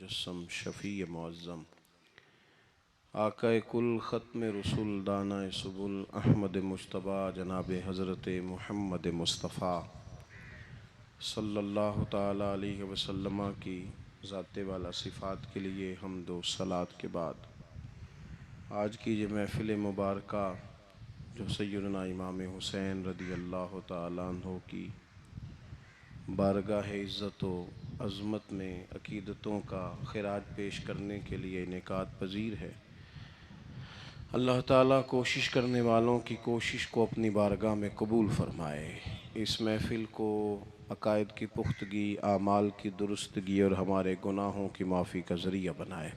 मुजस्सम शफ़ी मुअज़्ज़म आक़ाए कुल ख़त्म रसूल दाना सुबुल अहमद मुज्तबा जनाब हज़रत मुहम्मद मुस्तफ़ा सल्लल्लाहु ताला अलैहि वसल्लम की ज़ाते वाला सिफ़ात के लिए हम्दो सलात के बाद आज की ये महफ़िल मुबारका जो सय्यदना इमाम हुसैन रदी अल्लाह ताला अन्हु की बारगाह इज़्ज़त व अज़मत में अक़ीदतों का ख़िराज पेश करने के लिए इनेकाद पज़ीर है। अल्लाह ताला कोशिश करने वालों की कोशिश को अपनी बारगाह में कबूल फ़रमाए। इस महफ़िल को अक़ायद की पुख्तगी, आमाल की दुरुस्तगी और हमारे गुनाहों की माफ़ी का ज़रिया बनाए।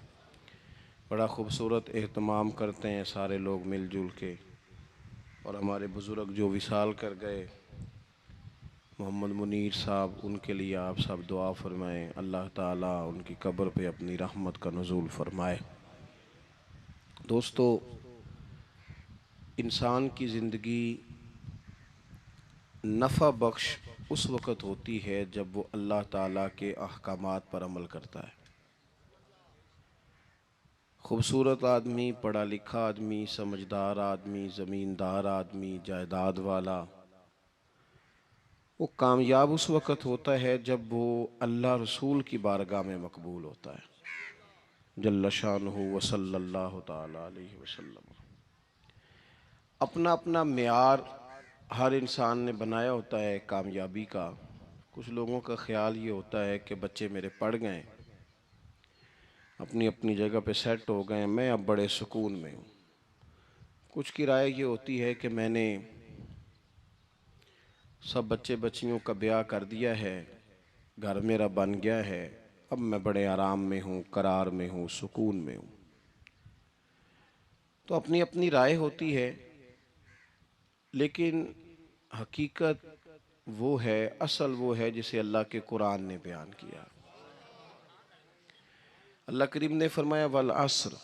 बड़ा ख़ूबसूरत एहतमाम करते हैं सारे लोग मिलजुल के, और हमारे बुज़ुर्ग जो विसाल कर गए मोहम्मद मुनीर साहब, उनके लिए आप सब दुआ फ़रमाएँ। अल्लाह ताला उनकी कब्र पे अपनी रहमत का नुज़ूल फ़रमाए। दोस्तों, इंसान की ज़िंदगी नफ़ा बख्श उस वक़्त होती है जब वो अल्लाह ताला के अहकामात पर अमल करता है। खूबसूरत आदमी, पढ़ा लिखा आदमी, समझदार आदमी, ज़मींदार आदमी, जायदाद वाला, वो कामयाब उस वक़्त होता है जब वो अल्लाह रसूल की बारगाह में मकबूल होता है जल्ल शानुहु व सल्लल्लाहु ताला अलैहि वसल्लम। अपना अपना मेयार हर इंसान ने बनाया होता है कामयाबी का। कुछ लोगों का ख्याल ये होता है कि बच्चे मेरे पढ़ गए, अपनी अपनी जगह पे सेट हो गए, मैं अब बड़े सुकून में हूँ। कुछ की राय ये होती है कि मैंने सब बच्चे बच्चियों का ब्याह कर दिया है, घर मेरा बन गया है, अब मैं बड़े आराम में हूँ, करार में हूँ, सुकून में हूँ। तो अपनी अपनी राय होती है, लेकिन हकीकत वो है, असल वो है जिसे अल्लाह के कुरान ने बयान किया। अल्लाह करीम ने फरमाया वल अस्र,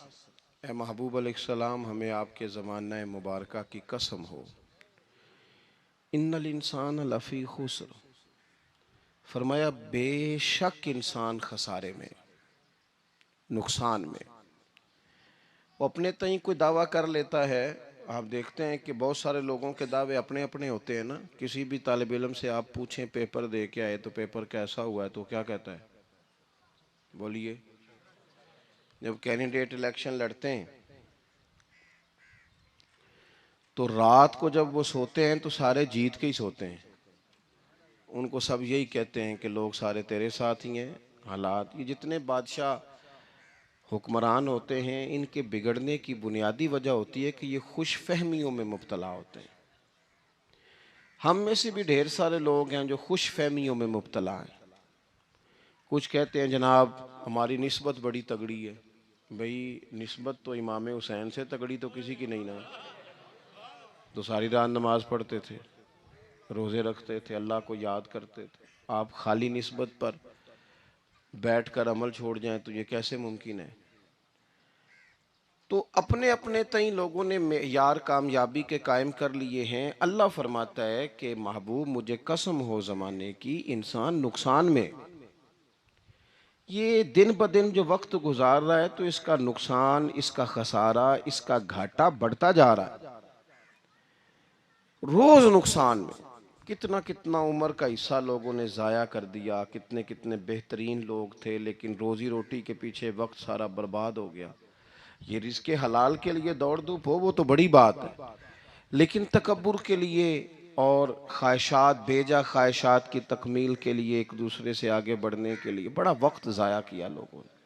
ए महबूब अलैहिस्सलाम, हमें आपके ज़माना मुबारका की कसम हो, इन्नल इंसान लफ़ी खुस्र, फरमाया बेशक इंसान खसारे में, नुकसान में। वो अपने तई कोई दावा कर लेता है। आप देखते हैं कि बहुत सारे लोगों के दावे अपने अपने होते हैं ना। किसी भी तालिब इल्म से आप पूछें पेपर दे के आए तो पेपर कैसा हुआ है, तो क्या कहता है? बोलिए। जब कैंडिडेट इलेक्शन लड़ते हैं तो रात को जब वो सोते हैं तो सारे जीत के ही सोते हैं। उनको सब यही कहते हैं कि लोग सारे तेरे साथ ही हैं। हालात, ये जितने बादशाह हुक्मरान होते हैं, इनके बिगड़ने की बुनियादी वजह होती है कि ये खुश फहमियों में मुब्तला होते हैं। हम में से भी ढेर सारे लोग हैं जो खुश फहमियों में मुब्तला हैं। कुछ कहते हैं जनाब हमारी निस्बत बड़ी तगड़ी है। भाई, निस्बत तो इमाम हुसैन से तगड़ी तो किसी की नहीं ना। तो सारी रात नमाज पढ़ते थे, रोज़े रखते थे, अल्लाह को याद करते थे। आप खाली निस्बत पर बैठ कर अमल छोड़ जाएं तो ये कैसे मुमकिन है? तो अपने अपने तई लोगों ने मेयार कामयाबी के कायम कर लिए हैं। अल्लाह फरमाता है कि महबूब मुझे कसम हो ज़माने की, इंसान नुकसान में, ये दिन ब दिन जो वक्त गुजार रहा है तो इसका नुकसान, इसका खसारा, इसका घाटा बढ़ता जा रहा है। रोज नुकसान में। कितना कितना उम्र का हिस्सा लोगों ने ज़ाया कर दिया। कितने कितने बेहतरीन लोग थे, लेकिन रोजी रोटी के पीछे वक्त सारा बर्बाद हो गया। ये रिज़्क़े हलाल के लिए दौड़ धूप हो वो तो बड़ी बात है, लेकिन तकब्बुर के लिए और ख्वाहिशात, बेजा ख्वाहिशात की तकमील के लिए, एक दूसरे से आगे बढ़ने के लिए बड़ा वक्त ज़ाया किया लोगों ने।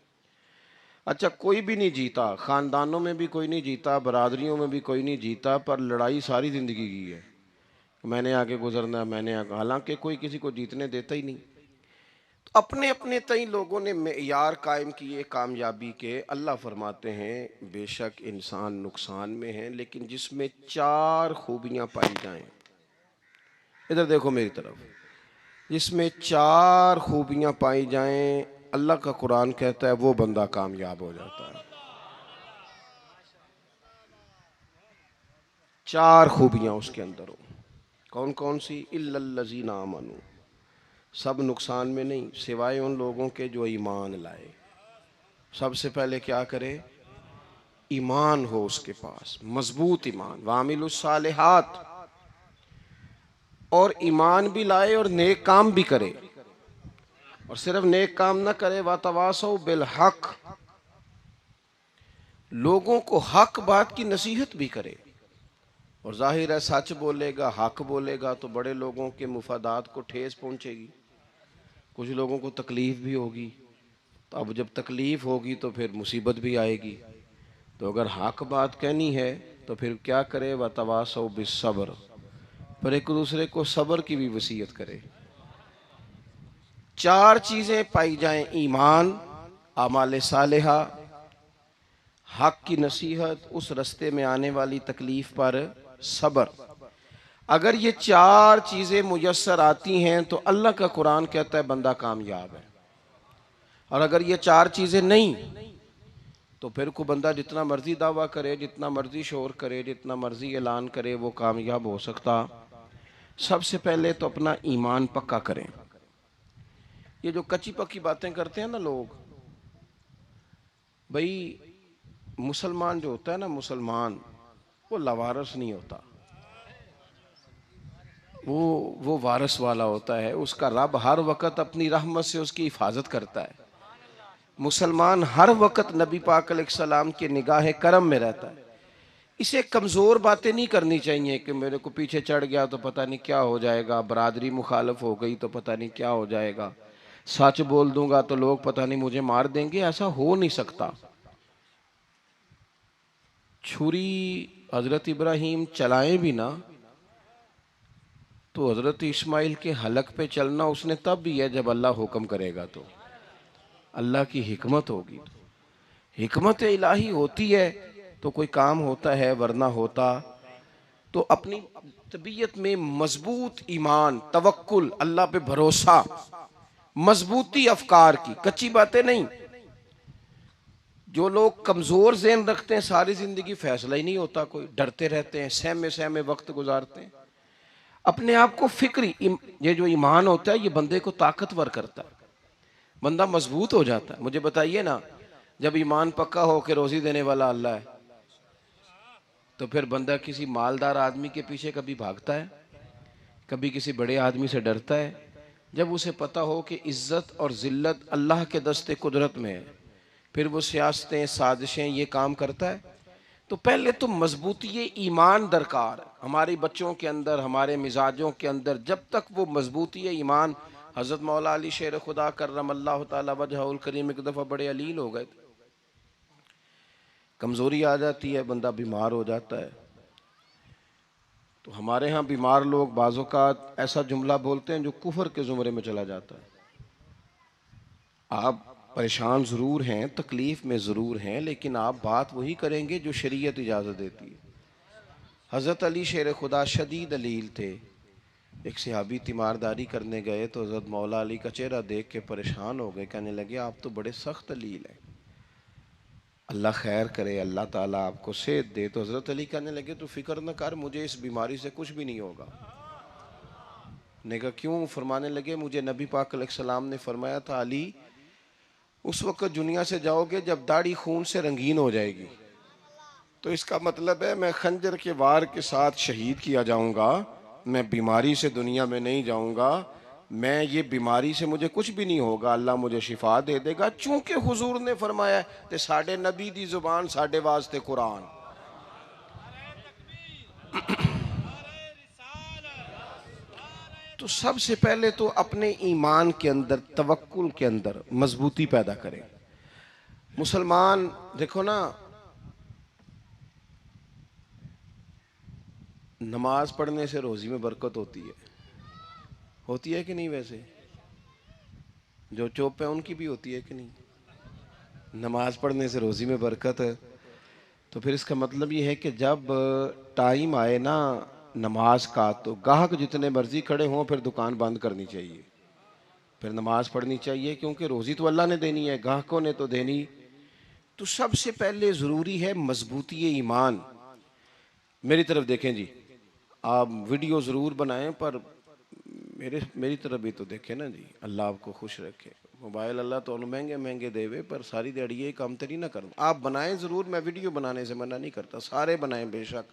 अच्छा, कोई भी नहीं जीता, ख़ानदानों में भी कोई नहीं जीता, बरादरियों में भी कोई नहीं जीता, पर लड़ाई सारी ज़िंदगी की है। मैंने आगे गुजरना, मैंने आगे, हालांकि कोई किसी को जीतने देता ही नहीं। तो अपने अपने तई लोगों ने मेयार कायम किए कामयाबी के। अल्लाह फरमाते हैं बेशक इंसान नुकसान में है, लेकिन जिसमें चार खूबियां पाई जाएं, इधर देखो मेरी तरफ, जिसमें चार खूबियां पाई जाएं, अल्लाह का कुरान कहता है वो बंदा कामयाब हो जाता है। चार खूबियां उसके अंदर हो। कौन कौन सी? इल्लल्लज़ीना आमनू, सब नुकसान में नहीं सिवाय उन लोगों के जो ईमान लाए। सबसे पहले क्या करे? ईमान हो उसके पास, मजबूत ईमान, वामिलुस सालिहात, और ईमान भी लाए और नेक काम भी करे। और सिर्फ नेक काम ना करे, वातवासौ बिल हक, लोगों को हक बात की नसीहत भी करे। और जाहिर है सच बोलेगा, हक बोलेगा तो बड़े लोगों के मुफादात को ठेस पहुंचेगी, कुछ लोगों को तकलीफ भी होगी। तो अब जब तकलीफ होगी तो फिर मुसीबत भी आएगी। तो अगर हक बात कहनी है तो फिर क्या करे? वतवासौ बिस्सब्र, पर एक दूसरे को सब्र की भी वसीयत करे। चार चीजें पाई जाएं: ईमान, आमाल सालेहा, हक की नसीहत, उस रास्ते में आने वाली तकलीफ पर सब्र। अगर ये चार चीजें मुयस्सर आती हैं तो अल्लाह का कुरान कहता है बंदा कामयाब है। और अगर ये चार चीजें नहीं तो फिर को बंदा जितना मर्जी दावा करे, जितना मर्जी शोर करे, जितना मर्जी ऐलान करे, वो कामयाब हो सकता। सबसे पहले तो अपना ईमान पक्का करें। ये जो कच्ची पक्की बातें करते हैं ना लोग, भाई मुसलमान जो होता है ना, मुसलमान वो लवारस नहीं होता, वो वारस वाला होता है। उसका रब हर वक्त अपनी रहमत से उसकी हिफाजत करता है। मुसलमान हर वक्त नबी पाक अलैहिस्सलाम के निगाह करम में रहता है। इसे कमज़ोर बातें नहीं करनी चाहिए कि मेरे को पीछे चढ़ गया तो पता नहीं क्या हो जाएगा, बरादरी मुखालफ हो गई तो पता नहीं क्या हो जाएगा, सच बोल दूंगा तो लोग पता नहीं मुझे मार देंगे। ऐसा हो नहीं सकता। छुरी हजरत इब्राहिम चलाएं भी ना तो हजरत इस्माइल के हलक पे चलना उसने तब भी है जब अल्लाह हुक्म करेगा। तो अल्लाह की हिकमत होगी, हिकमत इलाही होती है तो कोई काम होता है, वरना होता। तो अपनी तबीयत में मजबूत ईमान, तवक्कुल, अल्लाह पे भरोसा, मजबूती अफकार की, कच्ची बातें नहीं। जो लोग कमजोर ज़हन रखते हैं सारी जिंदगी फैसला ही नहीं होता, कोई डरते रहते हैं, सहमे सहमे वक्त गुजारते हैं। अपने आप को फिक्री, ये जो ईमान होता है ये बंदे को ताकतवर करता है, बंदा मजबूत हो जाता है। मुझे बताइए ना, जब ईमान पक्का हो के रोजी देने वाला अल्लाह है तो फिर बंदा किसी मालदार आदमी के पीछे कभी भागता है? कभी किसी बड़े आदमी से डरता है? जब उसे पता हो कि इज्जत और जिल्लत अल्लाह के दस्ते कुदरत में है, फिर वो सियासतें, साजिशें, ये काम करता है। तो पहले तो मजबूती ईमान दरकार हमारे बच्चों के अंदर, हमारे मिजाजों के अंदर। जब तक वो मजबूती ईमान, हजरत मौला अली शेर खुदा करम अल्लाह ताला वजहुल करीम एक दफ़ा बड़े अलील हो गए, कमज़ोरी आ जाती है, बंदा बीमार हो जाता है। तो हमारे यहाँ बीमार लोग बाज़ोकात ऐसा जुमला बोलते हैं जो कुफर के ज़ुमरे में चला जाता है। आप परेशान ज़रूर हैं, तकलीफ़ में ज़रूर हैं, लेकिन आप बात वही करेंगे जो शरीयत इजाज़त देती है। हज़रत अली शेर खुदा शदीद अलील थे। एक सहाबी तीमारदारी करने गए तो हज़रत मौला अली का चेहरा देख के परेशान हो गए, कहने लगे आप तो बड़े सख्त अलील हैं, अल्लाह खैर करे, अल्लाह ताला आपको सेहत दे। तो हज़रत अली कहने लगे तो फिक्र न कर, मुझे इस बीमारी से कुछ भी नहीं होगा। ने कहा क्यों? फरमाने लगे मुझे नबी पाक अलैहिस्सलाम ने फरमाया था अली, उस वक्त दुनिया से जाओगे जब दाढ़ी खून से रंगीन हो जाएगी, तो इसका मतलब है मैं खंजर के वार के साथ शहीद किया जाऊंगा, मैं बीमारी से दुनिया में नहीं जाऊंगा। मैं ये बीमारी से मुझे कुछ भी नहीं होगा, अल्लाह मुझे शिफा दे देगा। चूंकि हुजूर ने फरमाया ते साडे नबी दी जुबान साडे वास्ते कुरान। तो सबसे पहले तो अपने ईमान के अंदर, तवक्कुल के अंदर मजबूती पैदा करें। मुसलमान देखो ना, नमाज पढ़ने से रोजी में बरकत होती है कि नहीं? वैसे जो चुप है उनकी भी होती है कि नहीं? नमाज पढ़ने से रोजी में बरकत है। तो फिर इसका मतलब ये है कि जब टाइम आए ना नमाज का, तो गाहक जितने मर्जी खड़े हों फिर दुकान बंद करनी चाहिए, फिर नमाज पढ़नी चाहिए, क्योंकि रोजी तो अल्लाह ने देनी है, गाहकों ने तो देनी। तो सबसे पहले ज़रूरी है मजबूती ईमान। मेरी तरफ देखें जी, आप वीडियो ज़रूर बनाएं पर मेरी तरफ भी तो देखें ना जी। अल्लाह आपको खुश रखे। मोबाइल अल्लाह तो महंगे महंगे देवे, पर सारी दिहाड़ी ये काम तो नहीं ना करूँ। आप बनाएं ज़रूर, मैं वीडियो बनाने से मना नहीं करता, सारे बनाएं बेशक,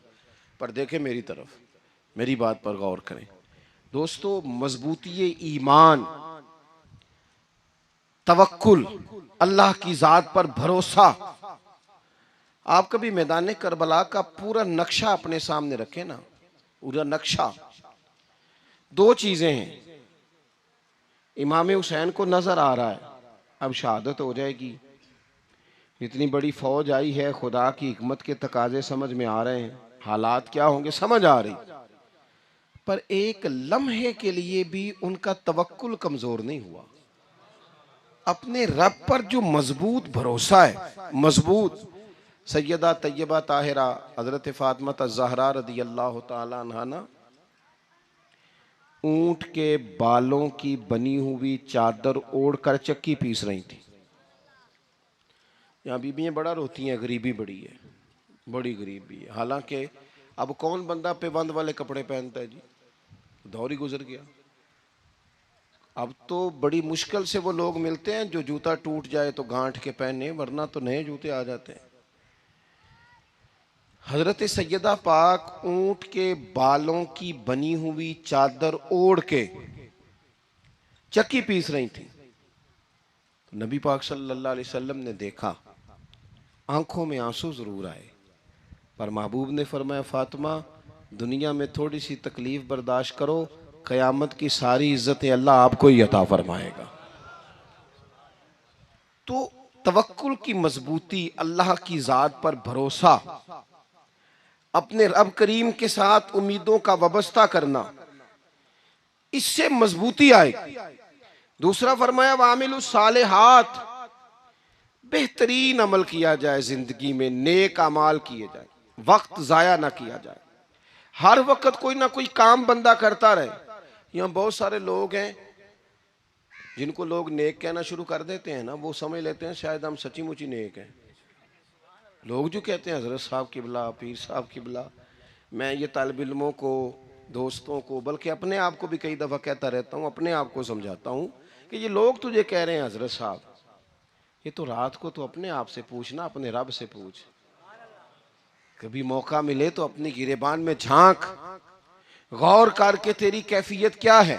पर देखें मेरी तरफ, मेरी बात पर गौर करें। दोस्तों, मजबूती ईमान, तवक्कुल, अल्लाह की ज़ात पर भरोसा। आप कभी मैदान करबला का पूरा नक्शा अपने सामने रखें ना, पूरा नक्शा। दो चीज़ें हैं, इमाम हुसैन को नजर आ रहा है अब शहादत हो जाएगी, इतनी बड़ी फौज आई है, खुदा की हिकमत के तकाजे समझ में आ रहे हैं, हालात क्या होंगे समझ आ रही, पर एक लम्हे के लिए भी उनका तवक्कुल कमजोर नहीं हुआ। अपने रब पर जो मजबूत भरोसा है, मजबूत। सैयदा तैयबा ताहिरा हजरत फातिमा ज़हरा रदी अल्लाह ताला अन्हा ना ऊंट के बालों की बनी हुई चादर ओढ़कर चक्की पीस रही थी। यहाँ बीबियाँ बड़ा रोती हैं, गरीबी बड़ी है, बड़ी गरीबी है। हालांकि अब कौन बंदा पेबंद वाले कपड़े पहनता है जी, दौर ही गुजर गया। अब तो बड़ी मुश्किल से वो लोग मिलते हैं जो जूता टूट जाए तो गांठ के पहने, वरना तो नए जूते आ जाते हैं। हजरत सैयदा पाक ऊंट के बालों की बनी हुई चादर ओढ़ के चक्की पीस रही थी। तो नबी पाक सल्लल्लाहु अलैहि वसल्लम ने देखा, आंखों में आंसू जरूर आए, पर महबूब ने फरमाया, फातिमा दुनिया में थोड़ी सी तकलीफ बर्दाश्त करो, क़यामत की सारी इज्जतें अल्लाह आपको ही अता फरमाएगा। तो तवक्कुल की मजबूती, अल्लाह की ज़ात पर भरोसा, अपने रब करीम के साथ उम्मीदों का वाबस्ता करना, इससे मजबूती आएगी। दूसरा फरमाया, वामिलु सालिहात, बेहतरीन अमल किया जाए जिंदगी में, नेक अमाल किए जाए, वक्त जाया ना किया जाए, हर वक्त कोई ना कोई काम बंदा करता रहे। यहाँ बहुत सारे लोग हैं जिनको लोग नेक कहना शुरू कर देते हैं ना, वो समझ लेते हैं शायद हम सच्ची मुची नेक हैं। लोग जो कहते हैं हजरत साहब किबला, पीर साहब किबला, मैं ये तालिब इल्मों को, दोस्तों को, बल्कि अपने आप को भी कई दफ़ा कहता रहता हूँ, अपने आप को समझाता हूँ कि ये लोग तुझे कह रहे हैं हजरत साहब, ये तो रात को तो अपने आप से पूछना, अपने रब से पूछ। कभी मौका मिले तो अपनी गिरेबान में झांक, गौर करके तेरी कैफियत क्या है,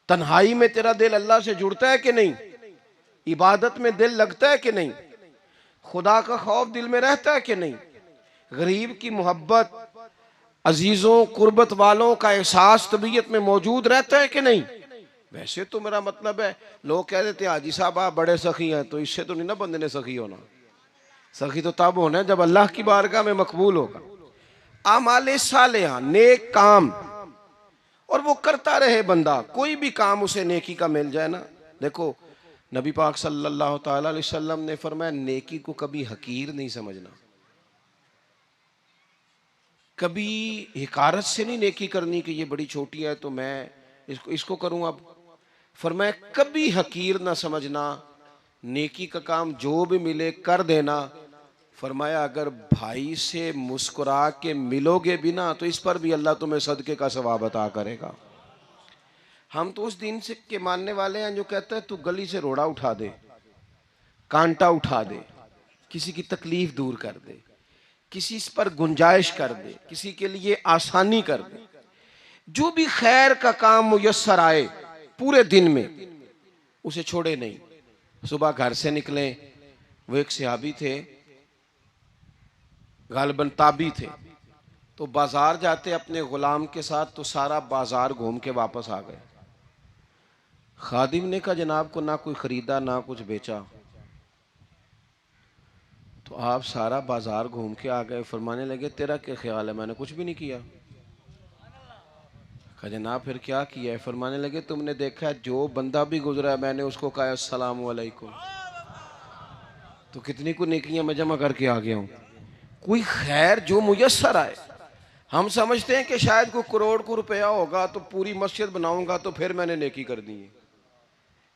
तन्हाई में तेरा दिल अल्लाह से जुड़ता है कि नहीं, इबादत में दिल लगता है कि नहीं, खुदा का खौफ दिल में रहता है कि नहीं, गरीब की मोहब्बत, अजीजों कुर्बत वालों का एहसास तबीयत में मौजूद रहता है कि नहीं। वैसे तो मेरा मतलब है, लोग कह देते हैं हाजी साहब आप बड़े सखी हैं, तो इससे तो नहीं ना बंदे ने सखी होना। सखी तो तब होना है जब अल्लाह की बारगाह में मकबूल होगा। आमाले सालेहा, नेक काम, और वो करता रहे बंदा, कोई भी काम उसे नेकी का मिल जाए ना। देखो नबी पाक सल्लल्लाहु ताला अलैहि वसल्लम ने फरमाया, नेकी को कभी हकीर नहीं समझना, कभी हिकारत से नहीं नेकी करनी कि ये बड़ी छोटी है तो मैं इसको करूं। अब फरमाया कभी हकीर ना समझना, नेकी का काम जो भी मिले कर देना। फरमाया अगर भाई से मुस्कुरा के मिलोगे भी ना, तो इस पर भी अल्लाह तुम्हें सदके का सवाब अता करेगा। हम तो उस दिन से के मानने वाले हैं जो कहते हैं तू गली से रोड़ा उठा दे, कांटा उठा दे, किसी की तकलीफ दूर कर दे, किसी पर गुंजाइश कर दे, किसी के लिए आसानी कर दे, जो भी खैर का काम मुयस्सर आए पूरे दिन में उसे छोड़े नहीं। सुबह घर से निकले, वो एक सहाबी थे, गालिबन ताबी थे, तो बाजार जाते अपने गुलाम के साथ, तो सारा बाजार घूम के वापस आ गए। खादिम ने कहा जनाब को ना कोई खरीदा ना कुछ बेचा, तो आप सारा बाजार घूम के आ गए। फरमाने लगे तेरा क्या ख्याल है, मैंने कुछ भी नहीं किया। कहा जनाब फिर क्या किया है। फरमाने लगे तुमने देखा है जो बंदा भी गुजरा है मैंने उसको कहा अस्सलाम वालेकुम, तो कितनी को नेकियां मैं जमा करके आ गया हूं। कोई खैर जो मुयस्सर आए, हम समझते हैं कि शायद कोई करोड़ को रुपया होगा तो पूरी मस्जिद बनाऊंगा तो फिर मैंने नेकी कर दी है,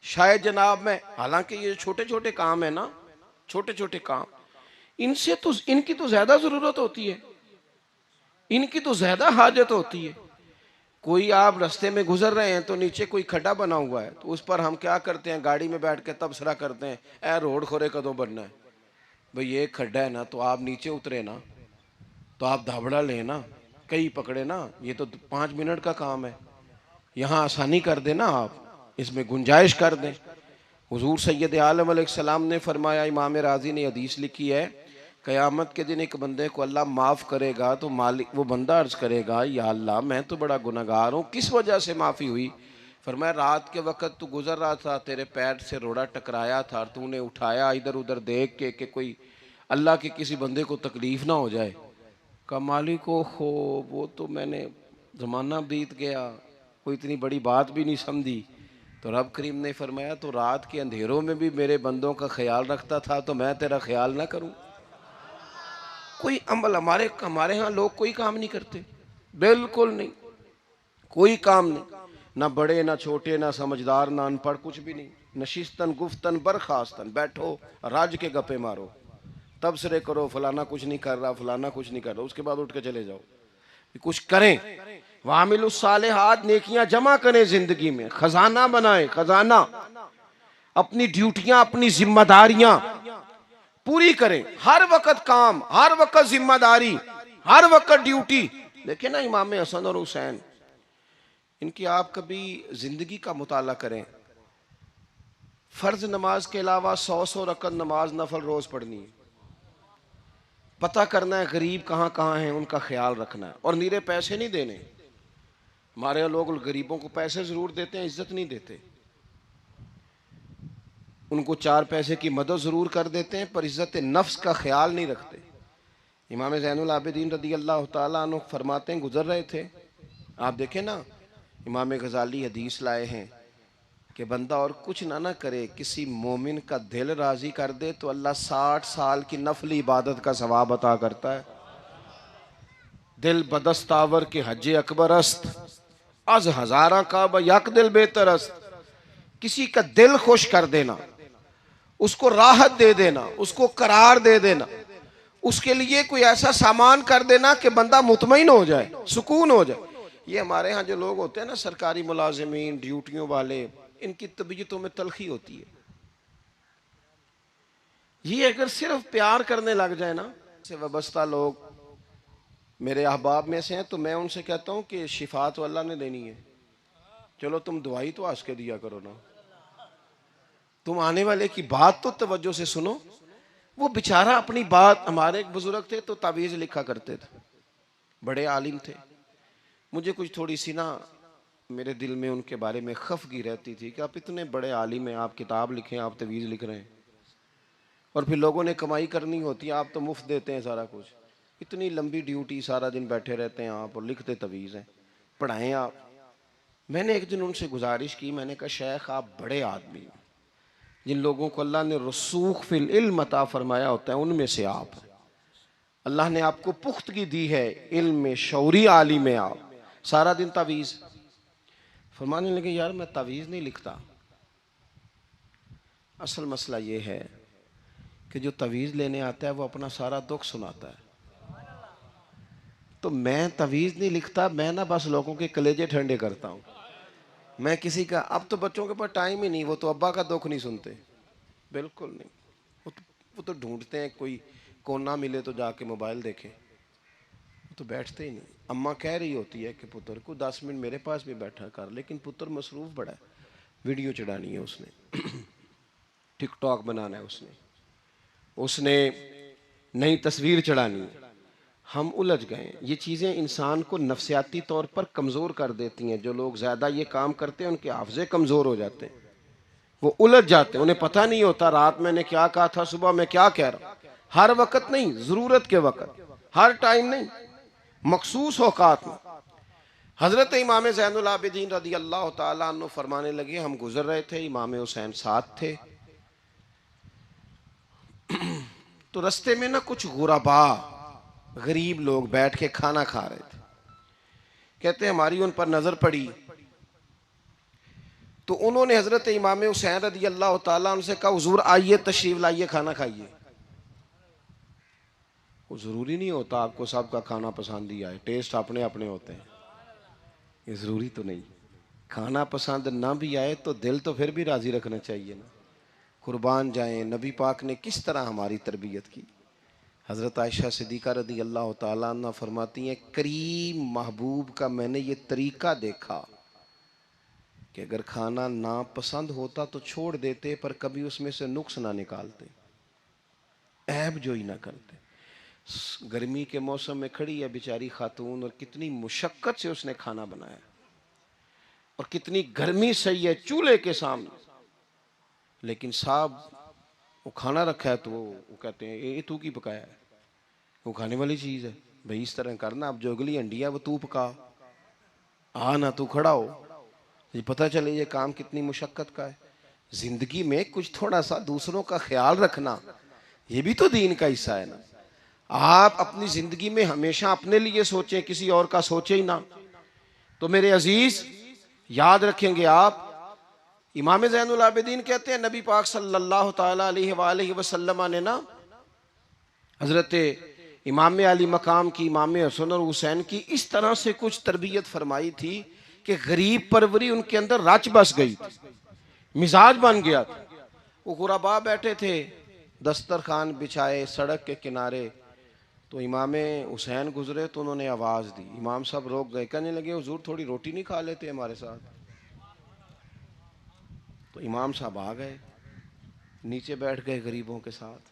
शायद जनाब मैं, हालांकि ये छोटे छोटे काम है ना, छोटे छोटे काम, इनसे तो इनकी तो ज्यादा जरूरत होती है, इनकी तो ज्यादा हाजत होती है। कोई आप रास्ते में गुजर रहे हैं तो नीचे कोई खड्डा बना हुआ है, तो उस पर हम क्या करते हैं, गाड़ी में बैठ के तबसरा करते हैं, ए रोड खोरे कदों बनना है। भाई ये खड्डा है ना, तो आप नीचे उतरे ना, तो आप धाबड़ा लें ना, कई पकड़े ना, ये तो 5 मिनट का काम है, यहाँ आसानी कर देना, आप इसमें गुंजाइश कर दें। हुजूर सैयद आलम अलैहिस्सलाम ने फरमाया, इमाम राजी ने हदीस लिखी है, क़यामत के दिन एक बंदे को अल्लाह माफ़ करेगा तो मालिक, वो बंदा अर्ज़ करेगा, या अल्लाह मैं तो बड़ा गुनहगार हूँ, किस वजह से माफ़ी हुई? फरमाया रात के वक़्त तू गुज़र रहा था, तेरे पैर से रोड़ा टकराया था, तूने उठाया इधर उधर देख के कि कोई अल्लाह के किसी बंदे को तकलीफ़ ना हो जाए। कहा मालिक को हो, वो तो मैंने, ज़माना बीत गया, कोई इतनी बड़ी बात भी नहीं समझी। तो रब करीम ने फरमाया, तो रात के अंधेरों में भी मेरे बंदों का ख्याल रखता था, तो मैं तेरा ख्याल ना करूं? कोई अमल हमारे हमारे यहाँ लोग कोई काम नहीं करते, बिल्कुल नहीं, कोई काम नहीं, ना बड़े ना छोटे ना समझदार ना अनपढ़, कुछ भी नहीं। नशिस्तन गुफ्तन बरखास्तन, बैठो राज के गप्पे मारो, तबसरे करो, फलाना कुछ नहीं कर रहा, फलाना कुछ नहीं कर रहा, उसके बाद उठ के चले जाओ। कुछ करें, वामिलुस सालिहात, नेकियां जमा करें, जिंदगी में खजाना बनाए, खजाना, अपनी ड्यूटियां अपनी जिम्मेदारियां पूरी करें, हर वक्त काम, हर वक्त जिम्मेदारी, हर वक्त ड्यूटी। देखिए ना इमाम हसन और हुसैन, इनकी आप कभी जिंदगी का मुताला करें, फर्ज नमाज के अलावा 100 रकत नमाज नफल रोज पढ़नी है, पता करना है गरीब कहाँ कहाँ हैं, उनका ख्याल रखना है, और नीरे पैसे नहीं देने। हमारे लोग गरीबों को पैसे जरूर देते हैं, इज्जत नहीं देते, उनको 4 पैसे की मदद जरूर कर देते हैं, पर इज्जत नफ्स का ख्याल नहीं रखते। इमाम ज़ैनुल आबिदीन रदी अल्लाह ताला अन्हु फरमाते हैं, गुजर रहे थे, आप देखें ना, इमाम गजाली हदीस लाए हैं कि बंदा और कुछ ना करे, किसी मोमिन का दिल राजी कर दे तो अल्लाह 60 साल की नफली इबादत का सवाब अता करता है। दिल बदस्तावर के हज अकबर अस्त, अज हजारा का यक दिल बेहतर अस्त। किसी का दिल खुश कर देना, उसको राहत दे देना, उसको करार दे देना, उसके लिए कोई ऐसा सामान कर देना कि बंदा मुतमईन हो जाए, सुकून हो जाए। ये हमारे यहाँ जो लोग होते हैं ना, सरकारी मुलाजिमीन, ड्यूटियों वाले, इनकी तबीयतों में तलखी होती है। ये अगर सिर्फ प्यार करने लग जाए ना, से वाबस्ता लोग मेरे अहबाब में से हैं, तो मैं उनसे कहता हूँ कि शिफा तो अल्लाह ने देनी है, चलो तुम दुआई तो हंस के दिया करो ना, तुम आने वाले की बात तो तवज्जो से सुनो। वो बेचारा अपनी बात, हमारे एक बुजुर्ग थे तो तावीज़ लिखा करते थे, बड़े आलिम थे, मुझे कुछ थोड़ी सी ना मेरे दिल में उनके बारे में खफगी रहती थी कि आप इतने बड़े आलिम हैं, आप किताब लिखें, आप तवीज़ लिख रहे हैं, और फिर लोगों ने कमाई करनी होती है, आप तो मुफ्त देते हैं सारा कुछ, इतनी लंबी ड्यूटी, सारा दिन बैठे रहते हैं आप और लिखते तवीज़ हैं, पढ़ाएं आप। मैंने एक दिन उनसे गुजारिश की, मैंने कहा शेख आप बड़े आदमी हैं, जिन लोगों को अल्लाह ने रसूख फिल इल्म अता फरमाया होता है उनमें से आप हैं, अल्लाह ने आपको पुख्तगी दी है, इल्म में शौरी आलिम में, आप सारा दिन तावीज़। फरमाने लगे यार मैं तावीज़ नहीं लिखता, असल मसला ये है कि जो तावीज़ लेने आता है वो अपना सारा दुख सुनाता है, तो मैं तावीज़ नहीं लिखता, मैं ना बस लोगों के कलेजे ठंडे करता हूँ। मैं किसी का, अब तो बच्चों के पास टाइम ही नहीं, वो तो अब्बा का दुख नहीं सुनते, बिल्कुल नहीं, वो तो ढूंढते हैं कोई कोना मिले तो जाके मोबाइल देखें, वो तो बैठते ही नहीं। अम्मा कह रही होती है कि पुत्र को 10 मिनट मेरे पास भी बैठा कर, लेकिन पुत्र मसरूफ़ बड़ा है, वीडियो चढ़ानी है उसने, टिकटॉक बनाना है उसने, उसने नई तस्वीर चढ़ानी है। हम उलझ गए। ये चीज़ें इंसान को नफसियाती तौर पर कमज़ोर कर देती हैं। जो लोग ज़्यादा ये काम करते हैं उनके हाफ़ज़े कमज़ोर हो जाते हैं, वो उलझ जाते हैं, उन्हें पता नहीं होता रात मैंने क्या कहा था, सुबह मैं क्या कह रहा हूँ। हर वक्त नहीं, ज़रूरत के वक्त, हर टाइम नहीं, मखसूस औकात में। हज़रत इमाम ज़ैनुल आबिदीन रदी अल्लाह ताला अन्हु फरमाने लगे, हम गुजर रहे थे, इमाम हुसैन साथ थे, तो रस्ते में ना कुछ गुरबा, गरीब लोग बैठ के खाना खा रहे थे। कहते हमारी उन पर नजर पड़ी, तो उन्होंने हजरत इमाम हुसैन रदी अल्लाह ताला उनसे कहा, हुजूर आइए तशरीफ लाइए, खाना खाइए। वो जरूरी नहीं होता आपको सबका खाना पसंद ही आए, टेस्ट अपने अपने होते हैं। ये ज़रूरी तो नहीं। खाना पसंद ना भी आए तो दिल तो फिर भी राज़ी रखना चाहिए ना। कुर्बान जाएं, नबी पाक ने किस तरह हमारी तरबियत की। हज़रत आयशा सिद्दीक़ा रदी अल्लाह ताला अन्हा फरमाती हैं, करीम महबूब का मैंने ये तरीक़ा देखा कि अगर खाना ना पसंद होता तो छोड़ देते, पर कभी उसमें से नुक्स ना निकालते, ऐब जो ही ना करते। गर्मी के मौसम में खड़ी है बेचारी खातून और कितनी मुशक्क़त से उसने खाना बनाया और कितनी गर्मी सही है चूल्हे के सामने, लेकिन साहब वो खाना रखा है तो वो कहते हैं ये तू की पकाया है, वो खाने वाली चीज़ है भाई, इस तरह करना, अब जो अगली हंडी है वो तू पका, आ ना तू खड़ा हो। ये पता चले ये काम कितनी मुशक्क़त का है। ज़िंदगी में कुछ थोड़ा सा दूसरों का ख्याल रखना ये भी तो दीन का हिस्सा है ना। आप अपनी ज़िंदगी में हमेशा अपने लिए सोचें, किसी और का सोचें ही ना। तो मेरे अजीज़ याद रखेंगे आप, इमाम ज़ैनुल आबिदीन कहते हैं नबी पाक सल्लल्लाहु ताला अलैहि वसल्लम ने ना हज़रत इमाम अली मकाम की, इमाम हसन और हुसैन की इस तरह से कुछ तरबियत फरमाई थी कि गरीब परवरी उनके अंदर रच बस गई थी, मिजाज बन गया था। वो गुरबा बैठे थे दस्तरखान बिछाए सड़क के किनारे, तो इमाम हुसैन गुजरे तो उन्होंने आवाज़ दी, इमाम साहब रोक गए, कहने लगे हुजूर थोड़ी रोटी नहीं खा लेते हमारे साथ। तो इमाम साहब आ गए, नीचे बैठ गए गरीबों के साथ।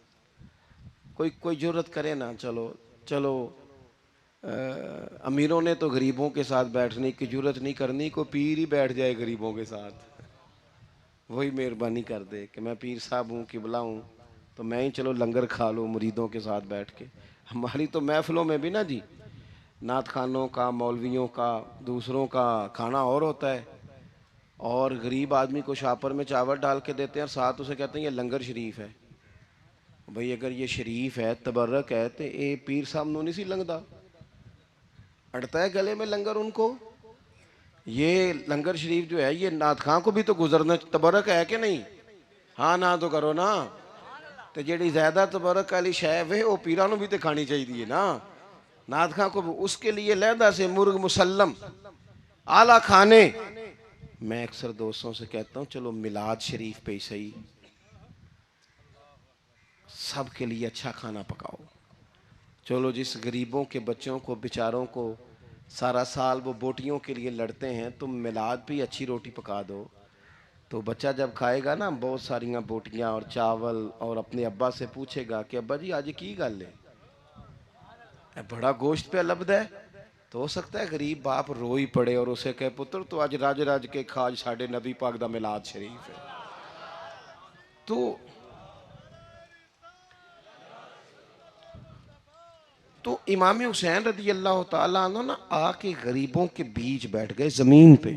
कोई कोई जुर्रत करे ना, चलो चलो अमीरों ने तो गरीबों के साथ बैठने की जुर्रत नहीं करनी, को पीर ही बैठ जाए गरीबों के साथ, वही मेहरबानी कर दे कि मैं पीर साहब हूँ, किबला हूँ, तो मैं ही चलो लंगर खा लूँ मुरीदों के साथ बैठ के। हमारी तो महफिलों में भी ना जी, नात खानों का, मौलवियों का, दूसरों का खाना और होता है, और गरीब आदमी को शापर में चावल डाल के देते हैं और साथ उसे कहते हैं ये लंगर शरीफ है। भाई अगर ये शरीफ है, तबर्रक है, तो ये पीर साहब नू नहीं सी लंघदा, अड़ता है गले में लंगर उनको। ये लंगर शरीफ जो है ये नात खां को भी तो गुजरना, तबर्रक है कि नहीं? हाँ ना तो करो ना। तो जी ज्यादा तबर्रक वाली शय वे वो पीरा भी तो खानी चाहिए ना, नात खां को भी। उसके लिए लहदा से मुर्ग मुसल्लम आला खाने। मैं अक्सर दोस्तों से कहता हूँ चलो मिलाद शरीफ पे ही सही सबके लिए अच्छा खाना पकाओ। चलो जिस गरीबों के बच्चों को बेचारों को सारा साल वो बोटियों के लिए लड़ते हैं, तुम मिलाद भी अच्छी रोटी पका दो, तो बच्चा जब खाएगा ना बहुत सारियां बोटियां और चावल, और अपने अब्बा से पूछेगा कि अब्बा जी आज की गल है, बड़ा गोश्त पे लब्ध है। तो हो सकता है गरीब बाप रो ही पड़े और उसे कहे पुत्र तो आज राज राज के खाज साढ़े नबी पाक दा मिलाद शरीफ है। तो इमाम हुसैन रदी अल्लाह ताला अन्हु ना आके गरीबों के बीच बैठ गए जमीन पे।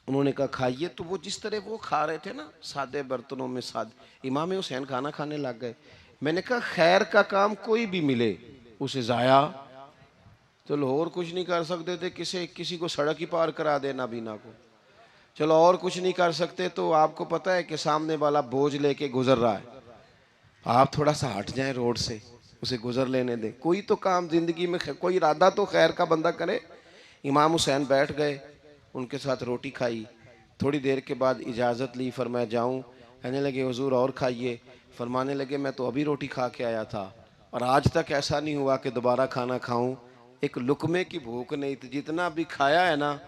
उन्होंने कहा खाइए, तो वो जिस तरह वो खा रहे थे ना सादे बर्तनों में, सादे, इमाम हुसैन खाना खाने लग गए। मैंने कहा खैर का काम कोई भी मिले उसे जाया, चलो और कुछ नहीं कर सकते थे, किसी को सड़क ही पार करा देना बीना को, चलो और कुछ नहीं कर सकते, तो आपको पता है कि सामने वाला बोझ लेके गुजर रहा है, आप थोड़ा सा हट जाएं रोड से, उसे गुजर लेने दें, कोई तो काम जिंदगी में, कोई इरादा तो खैर का बंदा करे। इमाम हुसैन बैठ गए, उनके साथ रोटी खाई, थोड़ी देर के बाद इजाज़त ली, फरमाया जाऊं? कहने लगे हुजूर और खाइए। फरमाने लगे मैं तो अभी रोटी खा के आया था और आज तक ऐसा नहीं हुआ कि दोबारा खाना खाऊं, एक लुकमे की भूख नहीं थी, जितना भी खाया है ना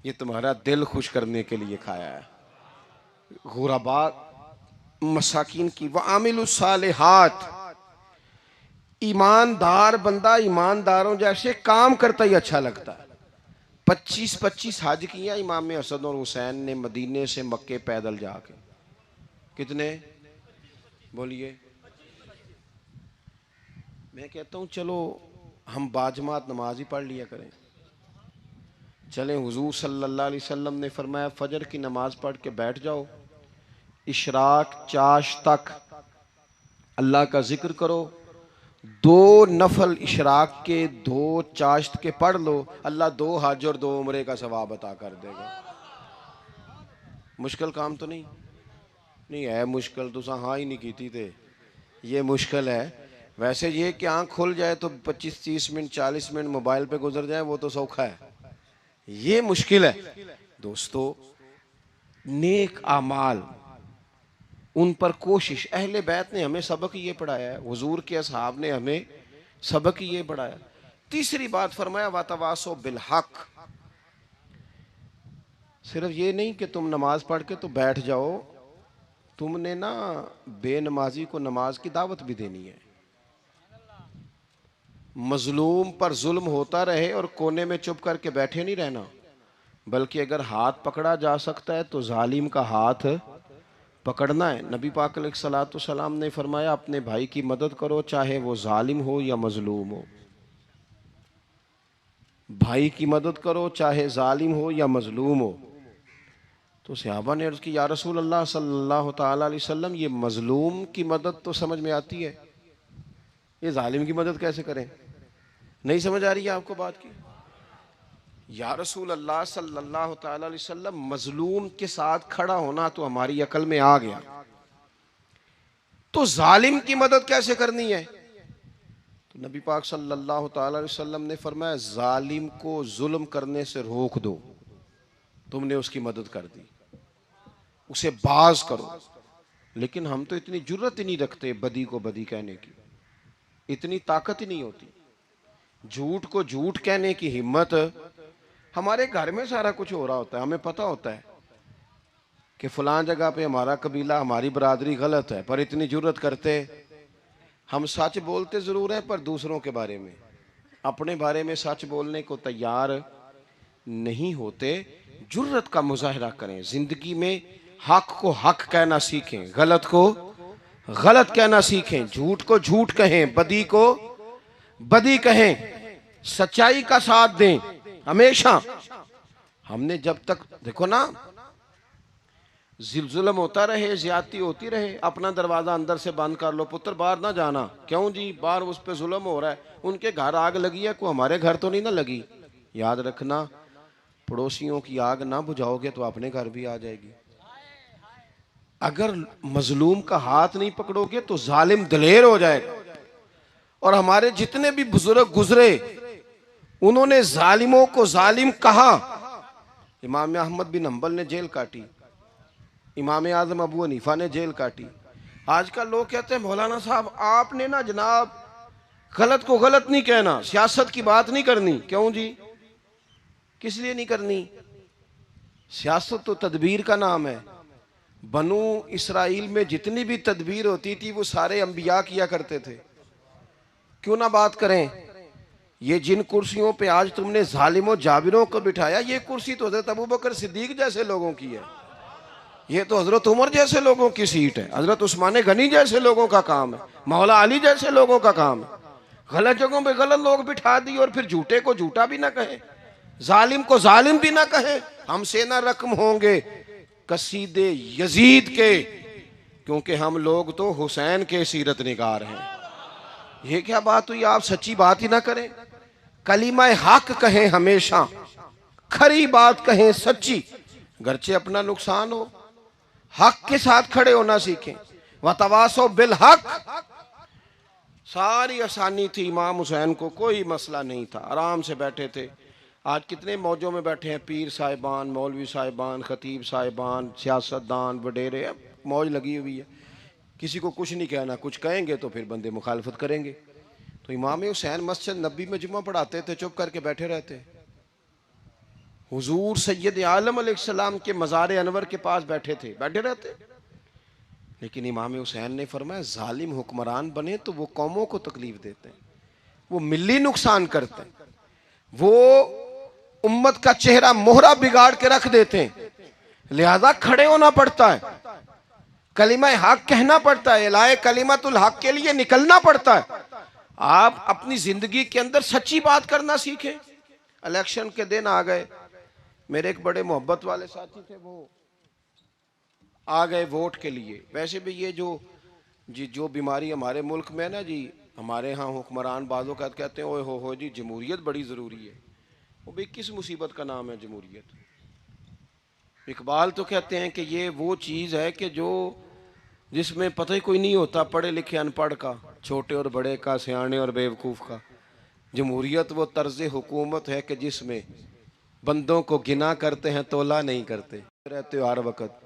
ये तुम्हारा दिल खुश करने के लिए खाया है। गुरबा मसाकिन की व आमिलुस सालिहात, ईमानदार बंदा ईमानदारों जैसे काम करता ही अच्छा लगता है। 25-25 हज किया इमाम हसन और हुसैन ने मदीने से मक्के पैदल जाके। कितने बोलिए? मैं कहता हूँ चलो हम बाजमात नमाज ही पढ़ लिया करें। चलें, हुजूर सल्लल्लाहु अलैहि वसल्लम ने फरमाया फजर की नमाज पढ़ के बैठ जाओ, इशराक चाश तक अल्लाह का जिक्र करो, 2 नफल इशराक के 2 चाश्त के पढ़ लो, अल्लाह 2 हज और 2 उम्रे का सवाब अता कर देगा। मुश्किल काम तो नहीं है, मुश्किल तुसा हाँ ही नहीं की थी, ये मुश्किल है। वैसे ये कि आंख खुल जाए तो 25-30 मिनट 40 मिनट मोबाइल पे गुजर जाए वो तो सौखा है, ये मुश्किल है। दोस्तों, नेक आमाल, उन पर कोशिश, अहले बैत ने हमें सबक ये पढ़ाया है, हुजूर के असहाब ने हमें सबक ये पढ़ाया। तीसरी बात फरमाया वातवासो बिल हक। सिर्फ ये नहीं कि तुम नमाज पढ़ के तो बैठ जाओ, तुमने ना बेनमाजी को नमाज की दावत भी देनी है। मजलूम पर जुल्म होता रहे और कोने में चुप करके बैठे नहीं रहना, बल्कि अगर हाथ पकड़ा जा सकता है तो जालिम का हाथ पकड़ना है। नबी पाक अलैहिस्सलातु सलाम ने फरमाया अपने भाई की मदद करो, चाहे वो जालिम हो या मजलूम हो। भाई की मदद करो चाहे जालिम हो या मजलूम हो। तो सहाबा ने अर्ज की या रसूल अल्लाह सल्लल्लाहु तआला अलैहि वसल्लम, ये मजलूम की मदद तो समझ में आती है, ये जालिम की मदद कैसे करें? नहीं समझ आ रही है आपको बात की? या रसूल अल्लाह सल्लल्लाहु तआला अलैहि वसल्लम, मजलूम के साथ खड़ा होना तो हमारी अकल में आ गया, तो जालिम की मदद कैसे करनी है? तो नबी पाक सल्लल्लाहु तआला अलैहि वसल्लम ने फरमाया जालिम को जुल्म करने से रोक दो। तुमने उसकी मदद कर दी, उसे बाज करो। लेकिन हम तो इतनी जुर्रत ही नहीं रखते बदी को बदी कहने की, इतनी ताकत ही नहीं होती। झूठ को झूठ कहने की हिम्मत, हमारे घर में सारा कुछ हो रहा होता है, हमें पता होता है कि फलां जगह पे हमारा कबीला हमारी बरादरी गलत है, पर इतनी जुर्रत करते, हम सच बोलते जरूर हैं पर दूसरों के बारे में, अपने बारे में सच बोलने को तैयार नहीं होते। जुर्रत का मुजाहरा करें, जिंदगी में हक को हक कहना सीखें, गलत को गलत कहना सीखें, झूठ को झूठ कहें, बदी को बदी कहें, सच्चाई का साथ दें हमेशा। हमने जब तक देखो ना, जुल्म होता रहे, ज्यादती होती रहे, अपना दरवाजा अंदर से बंद कर लो, पुत्र बाहर ना जाना। क्यों जी? बाहर उस पे जुल्म हो रहा है, उनके घर आग लगी है, को हमारे घर तो नहीं ना लगी। याद रखना, पड़ोसियों की आग ना बुझाओगे तो अपने घर भी आ जाएगी। अगर मजलूम का हाथ नहीं पकड़ोगे तो जालिम दलेर हो जाएगा। और हमारे जितने भी बुजुर्ग गुजरे, उन्होंने जालिमों को जालिम कहा। इमाम अहमद बिन हंबल ने जेल काटी, इमाम आजम अबू हनीफा ने जेल काटी। आजकल लोग कहते हैं मौलाना साहब आपने ना जनाब गलत को गलत नहीं कहना, सियासत की बात नहीं करनी। क्यों जी? किस लिए नहीं करनी? सियासत तो तदबीर का नाम है। बनु इसराइल में जितनी भी तदबीर होती थी वो सारे अंबिया किया करते थे। क्यों ना बात करें? ये जिन कुर्सियों पे आज तुमने जालिमों जाबिरों को बिठाया, ये कुर्सी तो हजरत अबू बकर सिद्दीक जैसे लोगों की है, ये तो हजरत उमर जैसे लोगों की सीट है, हजरत उस्मान गनी जैसे लोगों का काम है, मौला अली जैसे लोगों का काम है। गलत जगहों पे गलत लोग बिठा दिए और फिर झूठे को झूठा भी ना कहे, जालिम को जालिम भी ना कहे। हमसे ना रकम होंगे कसीदे यजीद के, क्योंकि हम लोग तो हुसैन के सीरत निगार हैं। ये क्या बात हुई? आप सच्ची बात ही ना करें, कलीमा हक कहें, हमेशा खरी बात कहें, सच्ची, गरचे अपना नुकसान हो, हक के साथ खड़े होना सीखें। वतवासो बिल हक, सारी आसानी थी। इमाम हुसैन को कोई मसला नहीं था, आराम से बैठे थे। आज कितने मौजों में बैठे हैं, पीर साहिबान, मौलवी साहिबान, खतीब साहिबान, सियासतदान, वडेरे, मौज लगी हुई है। किसी को कुछ नहीं कहना, कुछ कहेंगे तो फिर बंदे मुखालफत करेंगे। तो इमाम हुसैन मस्जिद नबी में जुम्मा पढ़ाते थे, चुप करके बैठे रहते। हुजूर सैयद आलम अलैहिस्सलाम के मज़ार अनवर के पास बैठे थे, बैठे रहते। लेकिन इमाम हुसैन ने फरमाया जालिम हुक्मरान बने तो वो कौमों को तकलीफ देते हैं, वो मिली नुकसान करते हैं, वो उम्मत का चेहरा मोहरा बिगाड़ के रख देते हैं। लिहाजा खड़े होना पड़ता है, कलिमा हक कहना पड़ता है, इलाए कलिमतुल हक के लिए निकलना पड़ता है। आप अपनी जिंदगी के अंदर सच्ची बात करना सीखें। इलेक्शन के दिन आ गए, मेरे एक बड़े मोहब्बत वाले साथी थे, वो आ गए वोट के लिए। वैसे भी ये जो बीमारी हमारे मुल्क में है ना जी, हमारे यहाँ हुक्मरान बाजों का कहते हैं ओए हो जी जमहूरियत बड़ी ज़रूरी है। वो भी किस मुसीबत का नाम है जमहूरियत? इकबाल तो कहते हैं कि ये वो चीज़ है कि जो जिसमें पता ही कोई नहीं होता पढ़े लिखे अनपढ़ का, छोटे और बड़े का, सियाने और बेवकूफ़ का। जमहूरियत वो तर्ज हुकूमत है कि जिसमें बंदों को गिना करते हैं, तोला नहीं करते रहते हो हर वक्त।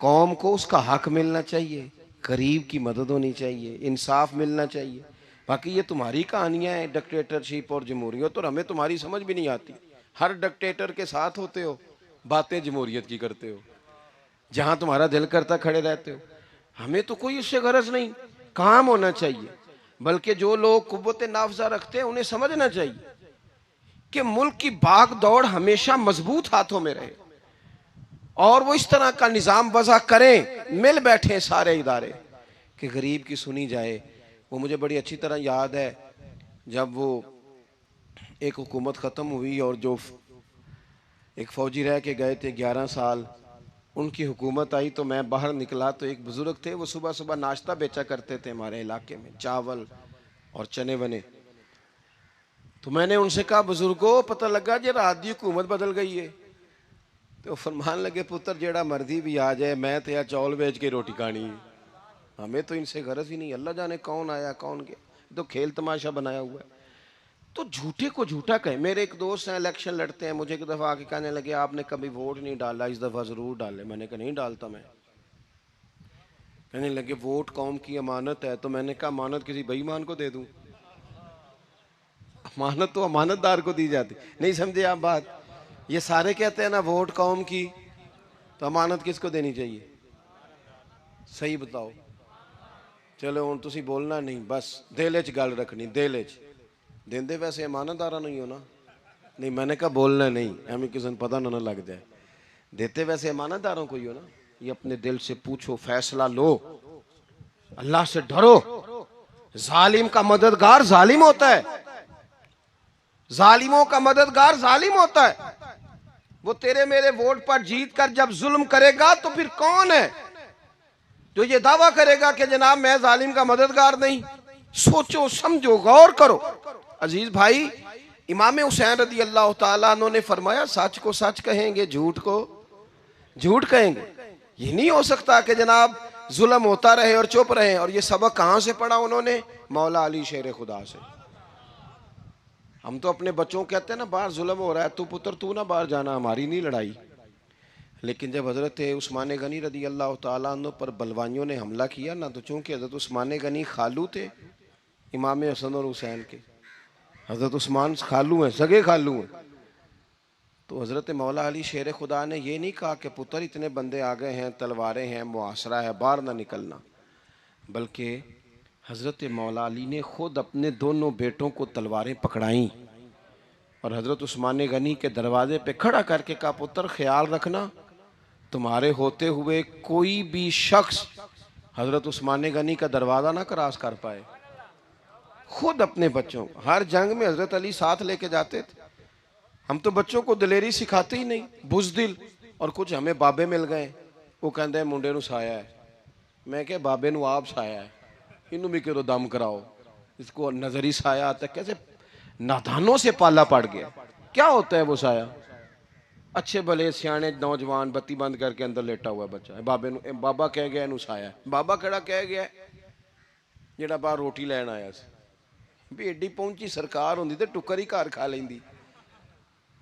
कौम को उसका हक मिलना चाहिए, गरीब की मदद होनी चाहिए, इंसाफ मिलना चाहिए। बाकी ये तुम्हारी कहानियां हैं डिक्टेटरशिप और जमहूरियत, और हमें तुम्हारी समझ भी नहीं आती। हर डिक्टेटर के साथ होते हो, बातें जमहूरियत की करते हो, जहां तुम्हारा दिल करता खड़े रहते हो। हमें तो कोई उससे गरज नहीं, काम होना चाहिए। बल्कि जो लोग कुव्वत नाफजा रखते हैं उन्हें समझना चाहिए कि मुल्क की भाग दौड़ हमेशा मजबूत हाथों में रहे, और वो इस तरह का निज़ाम वज़ा करें, मिल बैठे सारे इदारे, कि गरीब की सुनी जाए। वो मुझे बड़ी अच्छी तरह याद है, जब वो एक हुकूमत ख़त्म हुई और जो एक फ़ौजी रह के गए थे 11 साल, उनकी हुकूमत आई, तो मैं बाहर निकला तो एक बुज़ुर्ग थे, वो सुबह सुबह नाश्ता बेचा करते थे हमारे इलाके में, चावल और चने वने। तो मैंने उनसे कहा, बुजुर्गो पता लगा जी रात की हुकूमत बदल गई है। तो फरमान लगे, पुत्र जेड़ा मर्जी भी आ जाए, मैं तो यार चौल बेच के रोटी खानी है, हमें तो इनसे गरज ही नहीं। अल्लाह जाने कौन आया कौन गया, तो खेल तमाशा बनाया हुआ है। तो झूठे को झूठा कहे। मेरे एक दोस्त हैं, इलेक्शन लड़ते हैं, मुझे एक दफ़ा आके कहने लगे, आपने कभी वोट नहीं डाला, इस दफ़ा ज़रूर डाले। मैंने कहा नहीं डालता मैं। कहने लगे वोट कौम की अमानत है। तो मैंने कहा अमानत किसी बेईमान को दे दूं? अमानत तो अमानतदार को दी जाती। नहीं समझे आप बात? ये सारे कहते हैं ना वोट कौम की, तो अमानत किसको देनी चाहिए? सही बताओ। चलो हुण तुसी बोलना नहीं, बस दिल च गल रखनी, दिल च। देंदे वैसे अमानतदारा नहीं हो ना? नहीं, मैंने कहा बोलना नहीं, एवं किसी ने पता ना लग जाए। देते वैसे ईमानदारों को ही हो ना। ये अपने दिल से पूछो, फैसला लो, अल्लाह से डरो। जालिम का मददगार जालिम होता है, जालिमों का मददगार जालिम होता है। वो तेरे मेरे वोट पर जीत कर जब जुल्म करेगा तो फिर कौन है जो ये दावा करेगा कि जनाब मैं जालिम का मददगार नहीं? सोचो समझो गौर करो। अजीज भाई, इमाम हुसैन रदी अल्लाह तआला अन्हु ने फरमाया, सच को सच कहेंगे, झूठ को झूठ कहेंगे। ये नहीं हो सकता कि जनाब जुल्म होता रहे और चुप रहे। और ये सबक कहां से पढ़ा उन्होंने? मौला अली शेर खुदा से। हम तो अपने बच्चों को कहते हैं ना, बाहर जुल्म हो रहा है, तू पुत्र तू ना बाहर जाना, हमारी नहीं लड़ाई। लेकिन जब हज़रत उस्मान गनी रदी अल्लाह तआला अन्हु पर बलवाइयों ने हमला किया ना, तो चूंकि हज़रत उस्मान गनी खालू थे इमाम हसन और हुसैन के, हज़रत उस्मान खालू हैं, सगे खालू हैं, तो हज़रत मौला अली शेर खुदा ने ये नहीं कहा कि पुत्र इतने बंदे आ गए हैं, तलवारें हैं, मुआसरा है, बाहर ना निकलना। बल्कि हज़रत मौला अली ने खुद अपने दोनों बेटों को तलवारें पकड़ाईं और हज़रत उस्मान गनी के दरवाजे पे खड़ा करके कहा, पुत्र ख्याल रखना, तुम्हारे होते हुए कोई भी शख्स हज़रत उस्मान गनी का दरवाज़ा ना क्रॉस कर पाए। खुद अपने बच्चों, हर जंग में हज़रत अली साथ लेके जाते थे। हम तो बच्चों को दलेरी सिखाते ही नहीं, बुज़दिल। और कुछ हमें बाबे मिल गए, वो कहते हैं मुंडे नू साया है। मैं क्या बाबे नू आप साया है, इनू भी करो दम कराओ, इसको नजरी साया आता। कैसे नादानों से पाला पड़ गया। क्या होता है वो साया? अच्छे भले सियाने नौजवान बत्ती बंद करके अंदर लेटा हुआ बच्चा है, बाबे नू बाबा कह गया इनू साया है। बाबा केड़ा कह गया? जेड़ा बाहर रोटी लैन आया सी। भी एडी पहुंची सरकार होंदी ते टुकर ही घर खा लेंदी।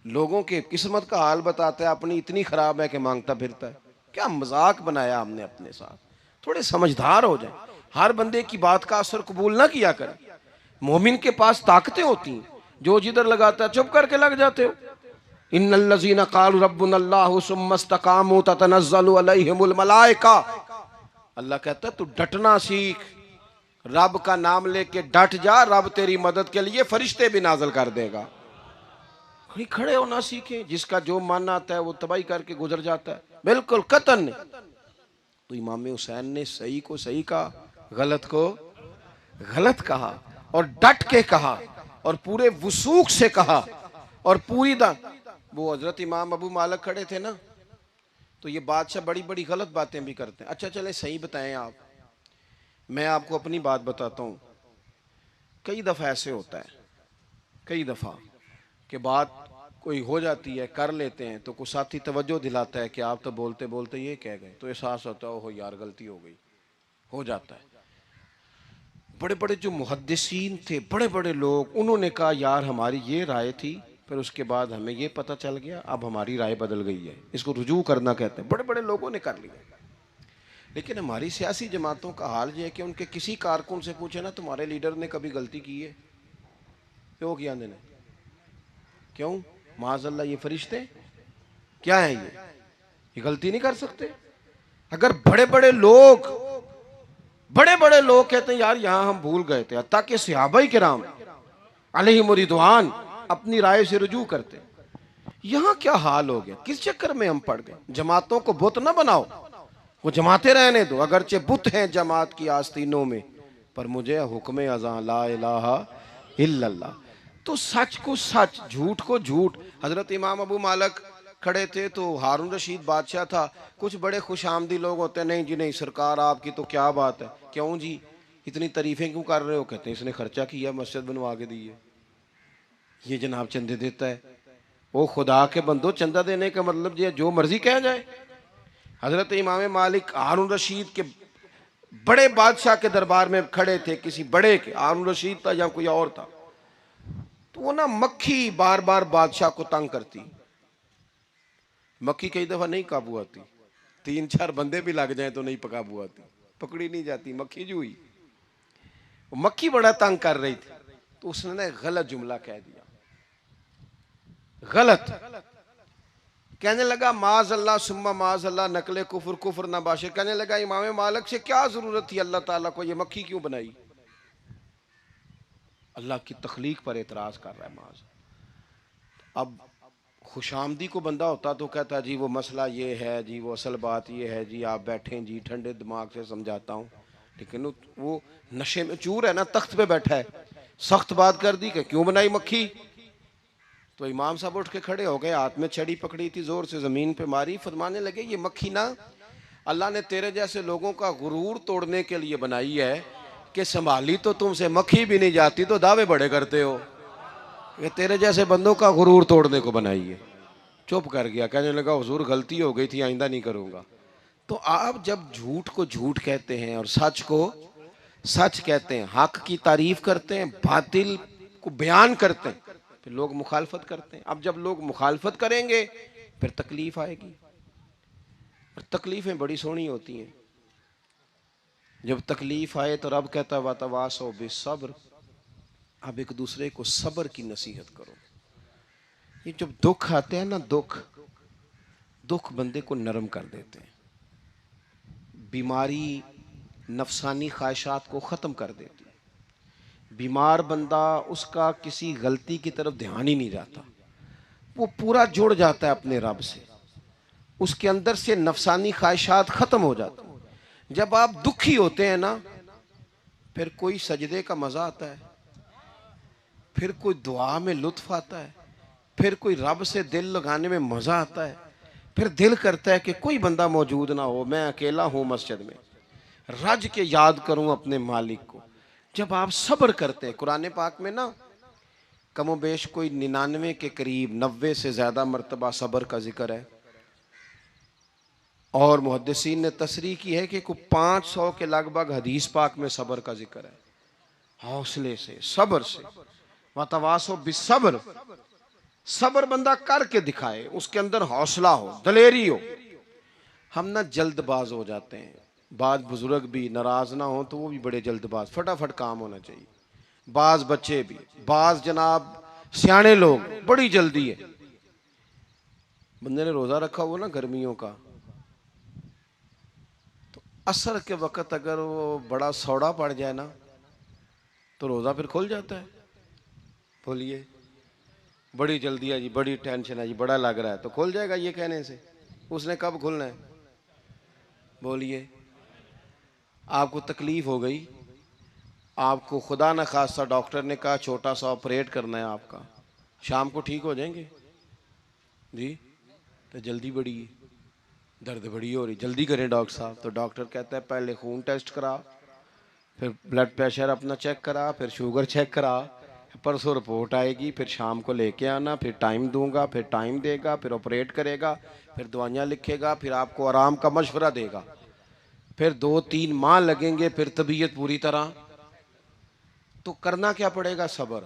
लोगों के किस्मत का हाल बताता है, अपनी इतनी खराब है कि मांगता फिरता है। क्या मजाक बनाया हमने अपने साथ। थोड़े समझदार हो जाए, हर बंदे की बात का असर कबूल ना किया करें। मोमिन के पास ताकतें होती हैं, जो जिधर लगाता है चुप करके लग जाते हो। इन्नल्लज़ीना क़ालू रब्बुनल्लाहु सुम्मा इस्तक़ामू ततनज़्ज़लु अलैहिमुल मलाइका। अल्लाह कहता है तू डटना सीख, रब का नाम लेके डट जा, रब तेरी मदद के लिए फरिश्ते भी नाज़िल कर देगा। कहीं खड़े होना सीखे, जिसका जो मन आता है वो तबाही करके गुजर जाता है, बिल्कुल कतन नहीं। तो इमाम हुसैन ने सही को सही कहा, गलत को गलत कहा, और डट के कहा, और पूरे वसूख से कहा, और पूरी वो हजरत इमाम अबू मालिक खड़े थे ना, तो ये बादशाह बड़ी बड़ी गलत बातें भी करते हैं। अच्छा चले सही बताएं आप, मैं आपको अपनी बात बताता हूँ। कई दफ़ा ऐसे होता है, कई दफ़ा के बात कोई हो जाती है, कर लेते हैं, तो कोई साथी तवज्जो दिलाता है कि आप तो बोलते बोलते ये कह गए, तो एहसास होता है ओहो यार गलती हो गई, हो जाता है। बड़े बड़े जो मुहद्दिसीन थे, बड़े बड़े लोग, उन्होंने कहा यार हमारी ये राय थी, फिर उसके बाद हमें ये पता चल गया, अब हमारी राय बदल गई है, इसको रुजू करना कहते हैं। बड़े बड़े लोगों ने कर लिया। लेकिन हमारी सियासी जमातों का हाल ये है कि उनके किसी कारकुन से पूछे ना, तुम्हारे लीडर ने कभी गलती की है? क्यों किया ने? क्यों? माज़अल्लाह ये फरिश्ते क्या है? ये गलती नहीं कर सकते। अगर बड़े बड़े लोग कहते हैं यार यहां हम भूल गए थे, ताकि सहाबाए किराम अलैहिम रिदवान अपनी राय से रुजू करते। यहां क्या हाल हो गया? किस चक्कर में हम पड़ गए? जमातों को बुत ना बनाओ, वो जमाते रहने दो, अगरचे बुत हैं जमात की आस्तीनों में, पर मुझे हुक्म अज़ां ला इलाहा इल्लल्लाह। तो सच को सच, झूठ को झूठ। हजरत इमाम अबू मालिक खड़े थे तो हारून रशीद बादशाह था। कुछ बड़े खुशामदी लोग होते हैं, नहीं जी नहीं सरकार आपकी तो क्या बात है, क्यों जी इतनी तारीफें क्यों कर रहे हो? कहते हैं इसने खर्चा किया, मस्जिद बनवा के दी है, ये जनाब चंदे देता है। ओ खुदा के बंदो, चंदा देने का मतलब ये जो मर्जी कहा जाए। हजरत इमाम मालिक हारून रशीद के बड़े बादशाह के दरबार में खड़े थे, किसी बड़े के, हारून रशीद था या कोई और था। तो वो ना मक्खी बार बार बादशाह को तंग करती। मक्खी कई दफा नहीं काबू आती, 3-4 बंदे भी लग जाए तो नहीं काबू आती, पकड़ी नहीं जाती, मक्खी जो हुई। वो मक्खी बड़ा तंग कर रही थी, तो उसने ना गलत जुमला कह दिया। गलत कहने लगा माज़अल्लाह सुम्मा माज़अल्लाह, नकले कुफर कुफर ना बाशे। कहने लगा इमाम मालिक से क्या जरूरत थी अल्लाह ताला को ये मक्खी क्यों बनाई? अल्लाह की तख्लीक पर एतराज कर रहा है माज। अब खुशामदी को बंदा होता तो कहता जी वो मसला ये है जी, वो असल बात ये है जी, आप बैठें जी, ठंडे दिमाग से समझाता हूँ। लेकिन वो नशे में चूर है ना, तख्त पे बैठा है, सख्त बात कर दी कि क्यों बनाई मक्खी। तो इमाम साहब उठ के खड़े हो गए, हाथ में छड़ी पकड़ी थी, जोर से जमीन पे मारी, फरमाने लगे ये मक्खी ना अल्लाह ने तेरे जैसे लोगों का गुरूर तोड़ने के लिए बनाई है, कि संभाली तो तुमसे मक्खी भी नहीं जाती तो दावे बड़े करते हो। ये तेरे जैसे बंदों का गुरूर तोड़ने को बनाई है। चुप कर गया, कहने लगा हुजूर गलती हो गई थी, आइंदा नहीं करूंगा। तो आप जब झूठ को झूठ कहते हैं और सच को सच कहते हैं, हक की तारीफ करते हैं, बातिल को बयान करते हैं, फिर लोग मुखालफत करते हैं। अब जब लोग मुखालफत करेंगे फिर तकलीफ आएगी, और तकलीफें बड़ी सोहनी होती हैं। जब तकलीफ आए तो रब कहता वातवासो बिस्सब्र, अब एक दूसरे को सब्र की नसीहत करो। ये जब दुख आते हैं ना, दुख बंदे को नरम कर देते हैं, बीमारी नफसानी ख्वाहिशात को ख़त्म कर देती है। बीमार बंदा, उसका किसी गलती की तरफ ध्यान ही नहीं जाता, वो पूरा जुड़ जाता है अपने रब से, उसके अंदर से नफसानी ख्वाहिशात ख़त्म हो जाती हैं। जब आप दुखी होते हैं ना, फिर कोई सजदे का मज़ा आता है, फिर कोई दुआ में लुत्फ आता है, फिर कोई रब से दिल लगाने में मज़ा आता है, फिर दिल करता है कि कोई बंदा मौजूद ना हो, मैं अकेला हूँ मस्जिद में, रज के याद करूँ अपने मालिक को। जब आप सब्र करते हैं, कुरान पाक में ना कमोबेश कोई 99 के करीब, 90 से ज़्यादा मरतबा सब्र का जिक्र है, और मुहद्दिसीन ने तसरीह की है कि कोई 500 के लगभग हदीस पाक में सब्र का जिक्र है। हौसले से, सब्र से, वतवासो बिस्सब्र, सब्र बंदा करके दिखाए, उसके अंदर हौसला हो, दलेरी हो। हम ना जल्दबाज हो जाते हैं, बाज बुजुर्ग भी नाराज ना हो तो वो भी बड़े जल्दबाज, फटाफट काम होना चाहिए। बाज बच्चे भी, बाज जनाब सियाने लोग, बड़ी जल्दी है। बंदे ने रोजा रखा हुआ ना गर्मियों का, तो असर के वक्त अगर वो बड़ा सौड़ा पड़ जाए ना, तो रोजा फिर खुल जाता है। बोलिए, बड़ी जल्दी है जी, बड़ी टेंशन है जी, बड़ा लग रहा है, तो खुल जाएगा ये कहने से। उसने कब खुलना है? बोलिए, आपको तकलीफ हो गई, आपको खुदा न खास्ता डॉक्टर ने कहा छोटा सा ऑपरेट करना है आपका, शाम को ठीक हो जाएंगे जी? तो जल्दी बड़ी है, दर्द बड़ी हो रही, जल्दी करें डॉक्टर साहब। तो डॉक्टर कहता है पहले खून टेस्ट करा, फिर ब्लड प्रेशर अपना चेक करा, फिर शुगर चेक करा, परसों रिपोर्ट आएगी, फिर शाम को लेके आना, फिर टाइम दूंगा, फिर टाइम देगा, फिर ऑपरेट करेगा, फिर दवाइयाँ लिखेगा, फिर आपको आराम का मशवरा देगा, फिर 2-3 माह लगेंगे, फिर तबीयत पूरी तरह तो करना क्या पड़ेगा? सब्र।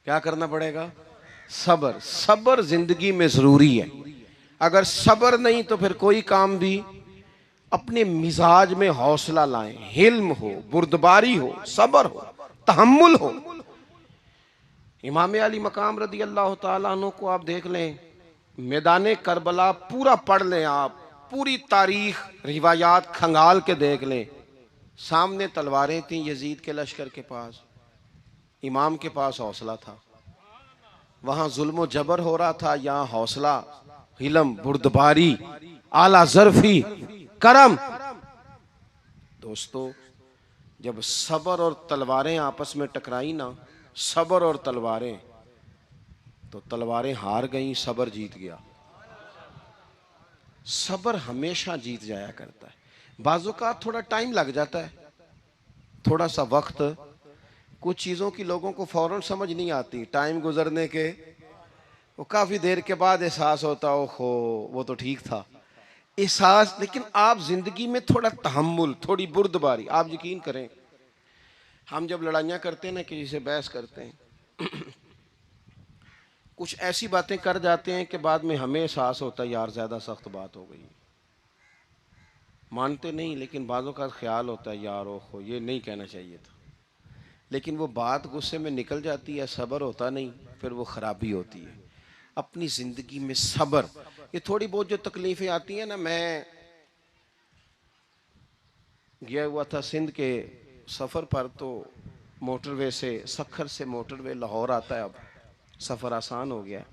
क्या करना पड़ेगा? सब्र। सब्र जिंदगी में जरूरी है। अगर सब्र नहीं तो फिर कोई काम भी अपने मिजाज में हौसला लाएं, हिल्म हो, बुर्दबारी हो, सब्र हो, तहम्मुल हो। इमाम अली मकाम रदी अल्लाह तआला अन्हु को आप देख लें, मैदान करबला पूरा पढ़ लें आप, पूरी तारीख रिवायात खंगाल के देख लें। सामने तलवारें थीं यजीद के लश्कर के पास, इमाम के पास हौसला था। वहां जुल्म जबर हो रहा था, यहाँ हौसला, हिलम, बुर्दबारी, आला जरफी, करम। दोस्तों, जब सबर और तलवारें आपस में टकराई ना, सबर और तलवारें, तो तलवारें हार गईं, सबर जीत गया। सबर हमेशा जीत जाया करता है। बाजू का थोड़ा टाइम लग जाता है, थोड़ा सा वक्त। कुछ चीजों की लोगों को फौरन समझ नहीं आती, टाइम गुजरने के वो काफी देर के बाद एहसास होता, ओहो वो तो ठीक था, एहसास। लेकिन आप जिंदगी में थोड़ा तहम्मुल, थोड़ी बुर्दबारी, आप यकीन करें, हम जब लड़ाइयाँ करते हैं ना, किसी से बहस करते हैं, कुछ ऐसी बातें कर जाते हैं कि बाद में हमें एहसास होता है यार ज़्यादा सख्त बात हो गई। मानते नहीं, लेकिन बाज़ों का ख्याल होता है यार ओहो ये नहीं कहना चाहिए था। लेकिन वो बात गुस्से में निकल जाती है, सब्र होता नहीं, फिर वो ख़राबी होती है। अपनी ज़िंदगी में सब्र, ये थोड़ी बहुत जो तकलीफ़ें आती हैं ना, मैं गया हुआ था सिंध के सफ़र पर, तो मोटरवे से, सखर से मोटरवे लाहौर आता है, अब सफ़र आसान हो गया।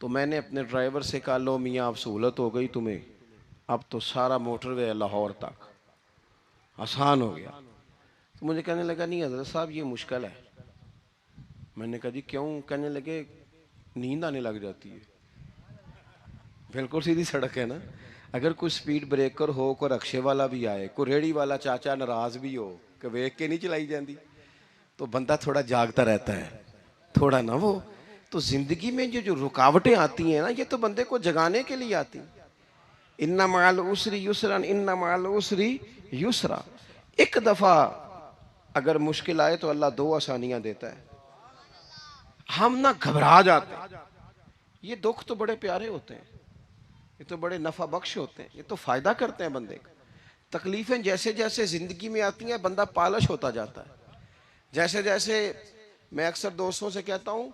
तो मैंने अपने ड्राइवर से कहा, लो मियाँ अब सहूलत हो गई तुम्हें, अब तो सारा मोटरवे लाहौर तक आसान हो गया। तो मुझे कहने लगा, नहीं हज़रत साहब ये मुश्किल है। मैंने कहा जी क्यों? कहने लगे नींद आने लग जाती है। बिल्कुल सीधी सड़क है ना, अगर कोई स्पीड ब्रेकर हो, कोई रक्शे वाला भी आए, कोई रेहड़ी वाला चाचा नाराज भी हो कि वेख के नहीं चलाई जाती, तो बंदा थोड़ा जागता रहता है, थोड़ा ना वो। तो जिंदगी में जो जो रुकावटें आती हैं ना, ये तो बंदे को जगाने के लिए आती। इन्ना माल उसरी युसरन, इन्ना माल उसरी युसरा। एक दफा अगर मुश्किल आए तो अल्लाह दो आसानियां देता है। हम ना घबरा जाते हैं। ये दुख तो बड़े प्यारे होते हैं, ये तो बड़े नफा बख्श होते हैं, ये तो फायदा करते हैं बंदे का। तकलीफें जैसे जैसे जिंदगी में आती हैं, बंदा पालिश होता जाता है। जैसे जैसे मैं अक्सर दोस्तों से कहता हूँ,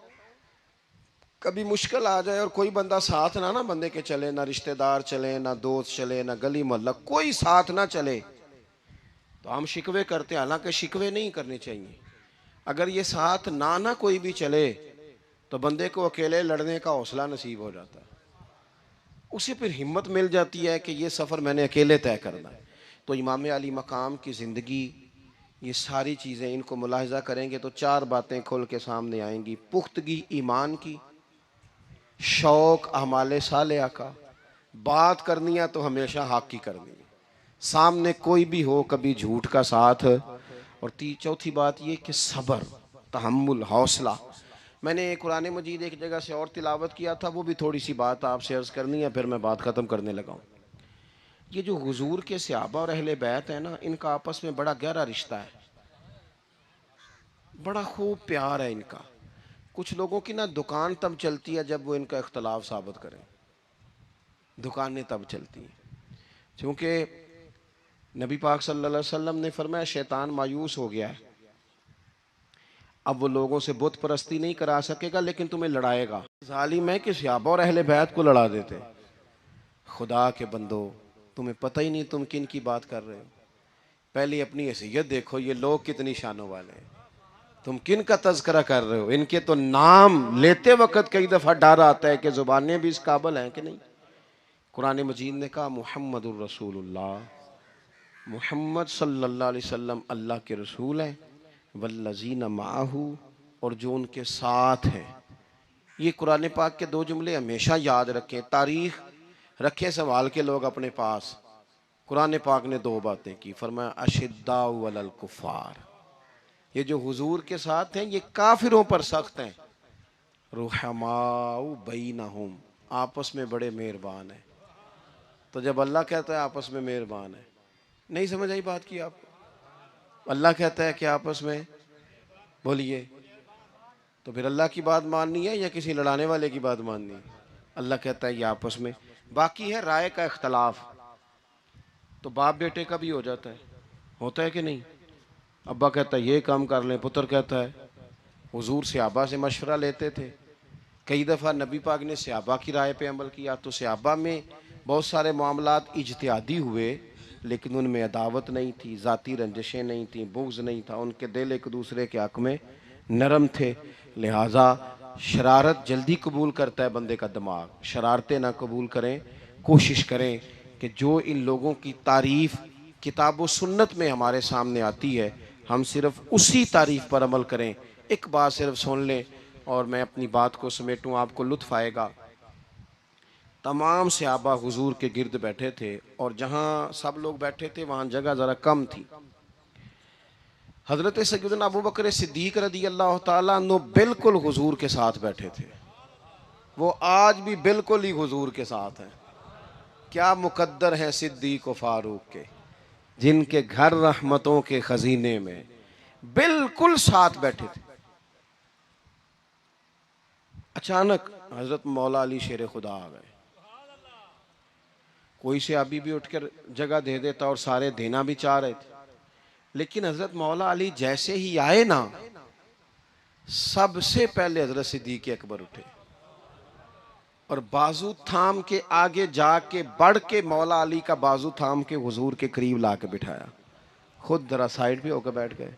कभी मुश्किल आ जाए और कोई बंदा साथ ना बंदे के चले, ना रिश्तेदार चले, ना दोस्त चले, ना गली मोहल्ला कोई साथ ना चले, तो हम शिकवे करते हैं। हालांकि शिकवे नहीं करने चाहिए। अगर ये साथ ना कोई भी चले तो बंदे को अकेले लड़ने का हौसला नसीब हो जाता है, उसे फिर हिम्मत मिल जाती है कि ये सफ़र मैंने अकेले तय करना है। तो इमाम अली मकाम की ज़िंदगी, ये सारी चीज़ें, इनको मुलाहिज़ा करेंगे तो चार बातें खुल के सामने आएंगी। पुख्तगी ईमान की, शौक़ अमाले सालेहा का, बात करनी है तो हमेशा हक की करनी है, सामने कोई भी हो कभी झूठ का साथ। और चौथी बात ये कि सब्र, तहम्मुल, हौसला। मैंने कुरान मजीद एक जगह से और तिलावत किया था, वो भी थोड़ी सी बात आपसे अर्ज़ करनी है, फिर मैं बात ख़त्म करने लगा हूँ। ये जो हुजूर के सहाबा और अहले बैत है ना, इनका आपस में बड़ा गहरा रिश्ता है, बड़ा खूब प्यार है इनका। कुछ लोगों की ना दुकान तब चलती है जब वो इनका इख्तलाफ साबित करें, दुकानें तब चलती हैं। क्योंकि नबी पाक सल्लल्लाहु अलैहि वसल्लम ने फरमाया शैतान मायूस हो गया है, अब वो लोगों से बुत परस्ती नहीं करा सकेगा, लेकिन तुम्हें लड़ाएगा। जालिम है कि सहाबा और अहले बैत को लड़ा देते। खुदा के बंदो, तुम्हें पता ही नहीं तुम किन की बात कर रहे हो। पहले अपनी हैसियत देखो, ये लोग कितनी शानों वाले हैं, तुम किन का तज़किरा कर रहे हो। इनके तो नाम लेते वक्त कई दफ़ा डर आता है कि ज़ुबानें भी इस काबिल हैं कि नहीं। कुरान मजीद ने कहा मुहम्मदुर रसूलुल्लाह, मुहम्मद सल्लल्लाहु अलैहि वसल्लम अल्लाह के रसूल हैं, वल्लज़ीना माहू, और जो उनके साथ हैं। ये कुरान पाक के दो जुमले हमेशा याद रखें, तारीख रखें संभाल के लोग अपने पास। कुरान पाक ने दो बातें की, फरमाया अशिद्दाउ अलल कुफ़ार, ये जो हुजूर के साथ हैं ये काफिरों पर सख्त हैं, रुहमाउ बैनहुम, आपस में बड़े मेहरबान हैं। तो जब अल्लाह कहता है आपस में मेहरबान है, नहीं समझ आई बात की आपको? अल्लाह कहता है कि आपस में बोलिए, तो फिर अल्लाह की बात माननी है या किसी लड़ाने वाले की बात माननी है? अल्लाह कहता है ये आपस में। बाकी है राय का इख्तलाफ, तो बाप बेटे का भी हो जाता है, होता है कि नहीं? अब्बा कहता है ये काम कर लें, पुत्र कहता है। हुजूर सहाबा से मशवरा लेते थे, कई दफ़ा नबी पाक ने सहाबा की राय पे अमल किया, तो सहाबा में बहुत सारे मामलात इज्तिहादी हुए, लेकिन उनमें अदावत नहीं थी, ज़ाती रंजिशें नहीं थी, बुग़्ज़ नहीं था, उनके दिल एक दूसरे के हक़ में नरम थे। लिहाजा शरारत जल्दी कबूल करता है बंदे का दिमाग, शरारतें ना कबूल करें। कोशिश करें कि जो इन लोगों की तारीफ़ किताब व सुन्नत में हमारे सामने आती है, हम सिर्फ उसी तारीफ़ पर अमल करें। एक बात सिर्फ सुन लें और मैं अपनी बात को समेटूं, आपको लुत्फ़ आएगा। तमाम सहाबा हुजूर के गिर्द बैठे थे, और जहाँ सब लोग बैठे थे वहाँ जगह ज़रा कम थी। हज़रत सैयदना अबू बकर सिद्दीक़ रज़ी अल्लाह ताला अन्हु बिल्कुल हुजूर के साथ बैठे थे, वो आज भी बिल्कुल ही हुजूर के साथ हैं। क्या मुकद्दर हैं सिद्दीक़ व फारूक के, जिनके घर रहमतों के खजीने में बिल्कुल साथ बैठे थे। अचानक हजरत मौला अली शेर खुदा आ गए। कोई से अभी भी उठकर जगह दे देता और सारे देना भी चाह रहे थे, लेकिन हजरत मौला अली जैसे ही आए ना, सबसे पहले हजरत सिद्दीक़ अकबर उठे और बाजू थाम के आगे जाके बढ़ के मौला अली का बाजू थाम के हुजूर के करीब ला के बिठाया, खुद जरा साइड पे होकर बैठ गए।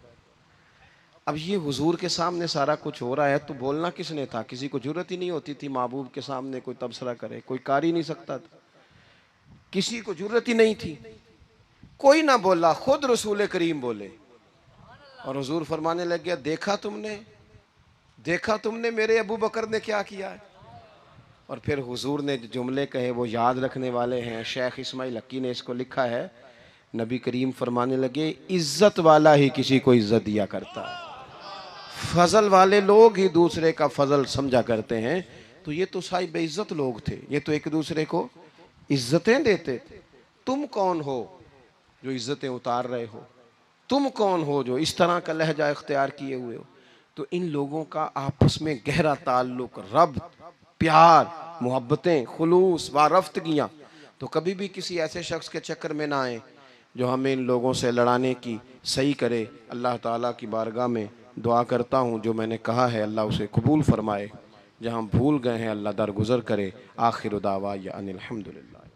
अब ये हुजूर के सामने सारा कुछ हो रहा है, तो बोलना किसने था? किसी को जरूरत ही नहीं होती थी महबूब के सामने कोई तबसरा करे, कोई कर ही नहीं सकता था, किसी को जरूरत ही नहीं थी। कोई ना बोला, खुद रसूल करीम बोले और हुजूर फरमाने लग गया, देखा तुमने मेरे अबू बकर ने क्या किया है। और फिर हुजूर ने जो जुमले कहे वो याद रखने वाले हैं। शेख इस्माइल हक्की ने इसको लिखा है, नबी करीम फरमाने लगे, इज्जत वाला ही किसी को इज्जत दिया करता है, फजल वाले लोग ही दूसरे का फजल समझा करते हैं। तो ये तो साहिब बेइज्जत लोग थे, ये तो एक दूसरे को इज्जतें देते थे। तुम कौन हो जो इज्जतें उतार रहे हो? तुम कौन हो जो इस तरह का लहजा इख्तियार किए हुए हो? तो इन लोगों का आपस में गहरा ताल्लुक, रब, प्यार, मोहब्बतें, खुलूस, वारफ्तगियाँ। तो कभी भी किसी ऐसे शख्स के चक्कर में ना आए जो हमें इन लोगों से लड़ाने की सही करे। अल्लाह ताला की बारगाह में दुआ करता हूँ, जो मैंने कहा है अल्लाह उसे कबूल फरमाए, जहाँ भूल गए हैं अल्लाह दरगुज़र करे। आखिर दावा या अनिल हम्दुलिल्लाह।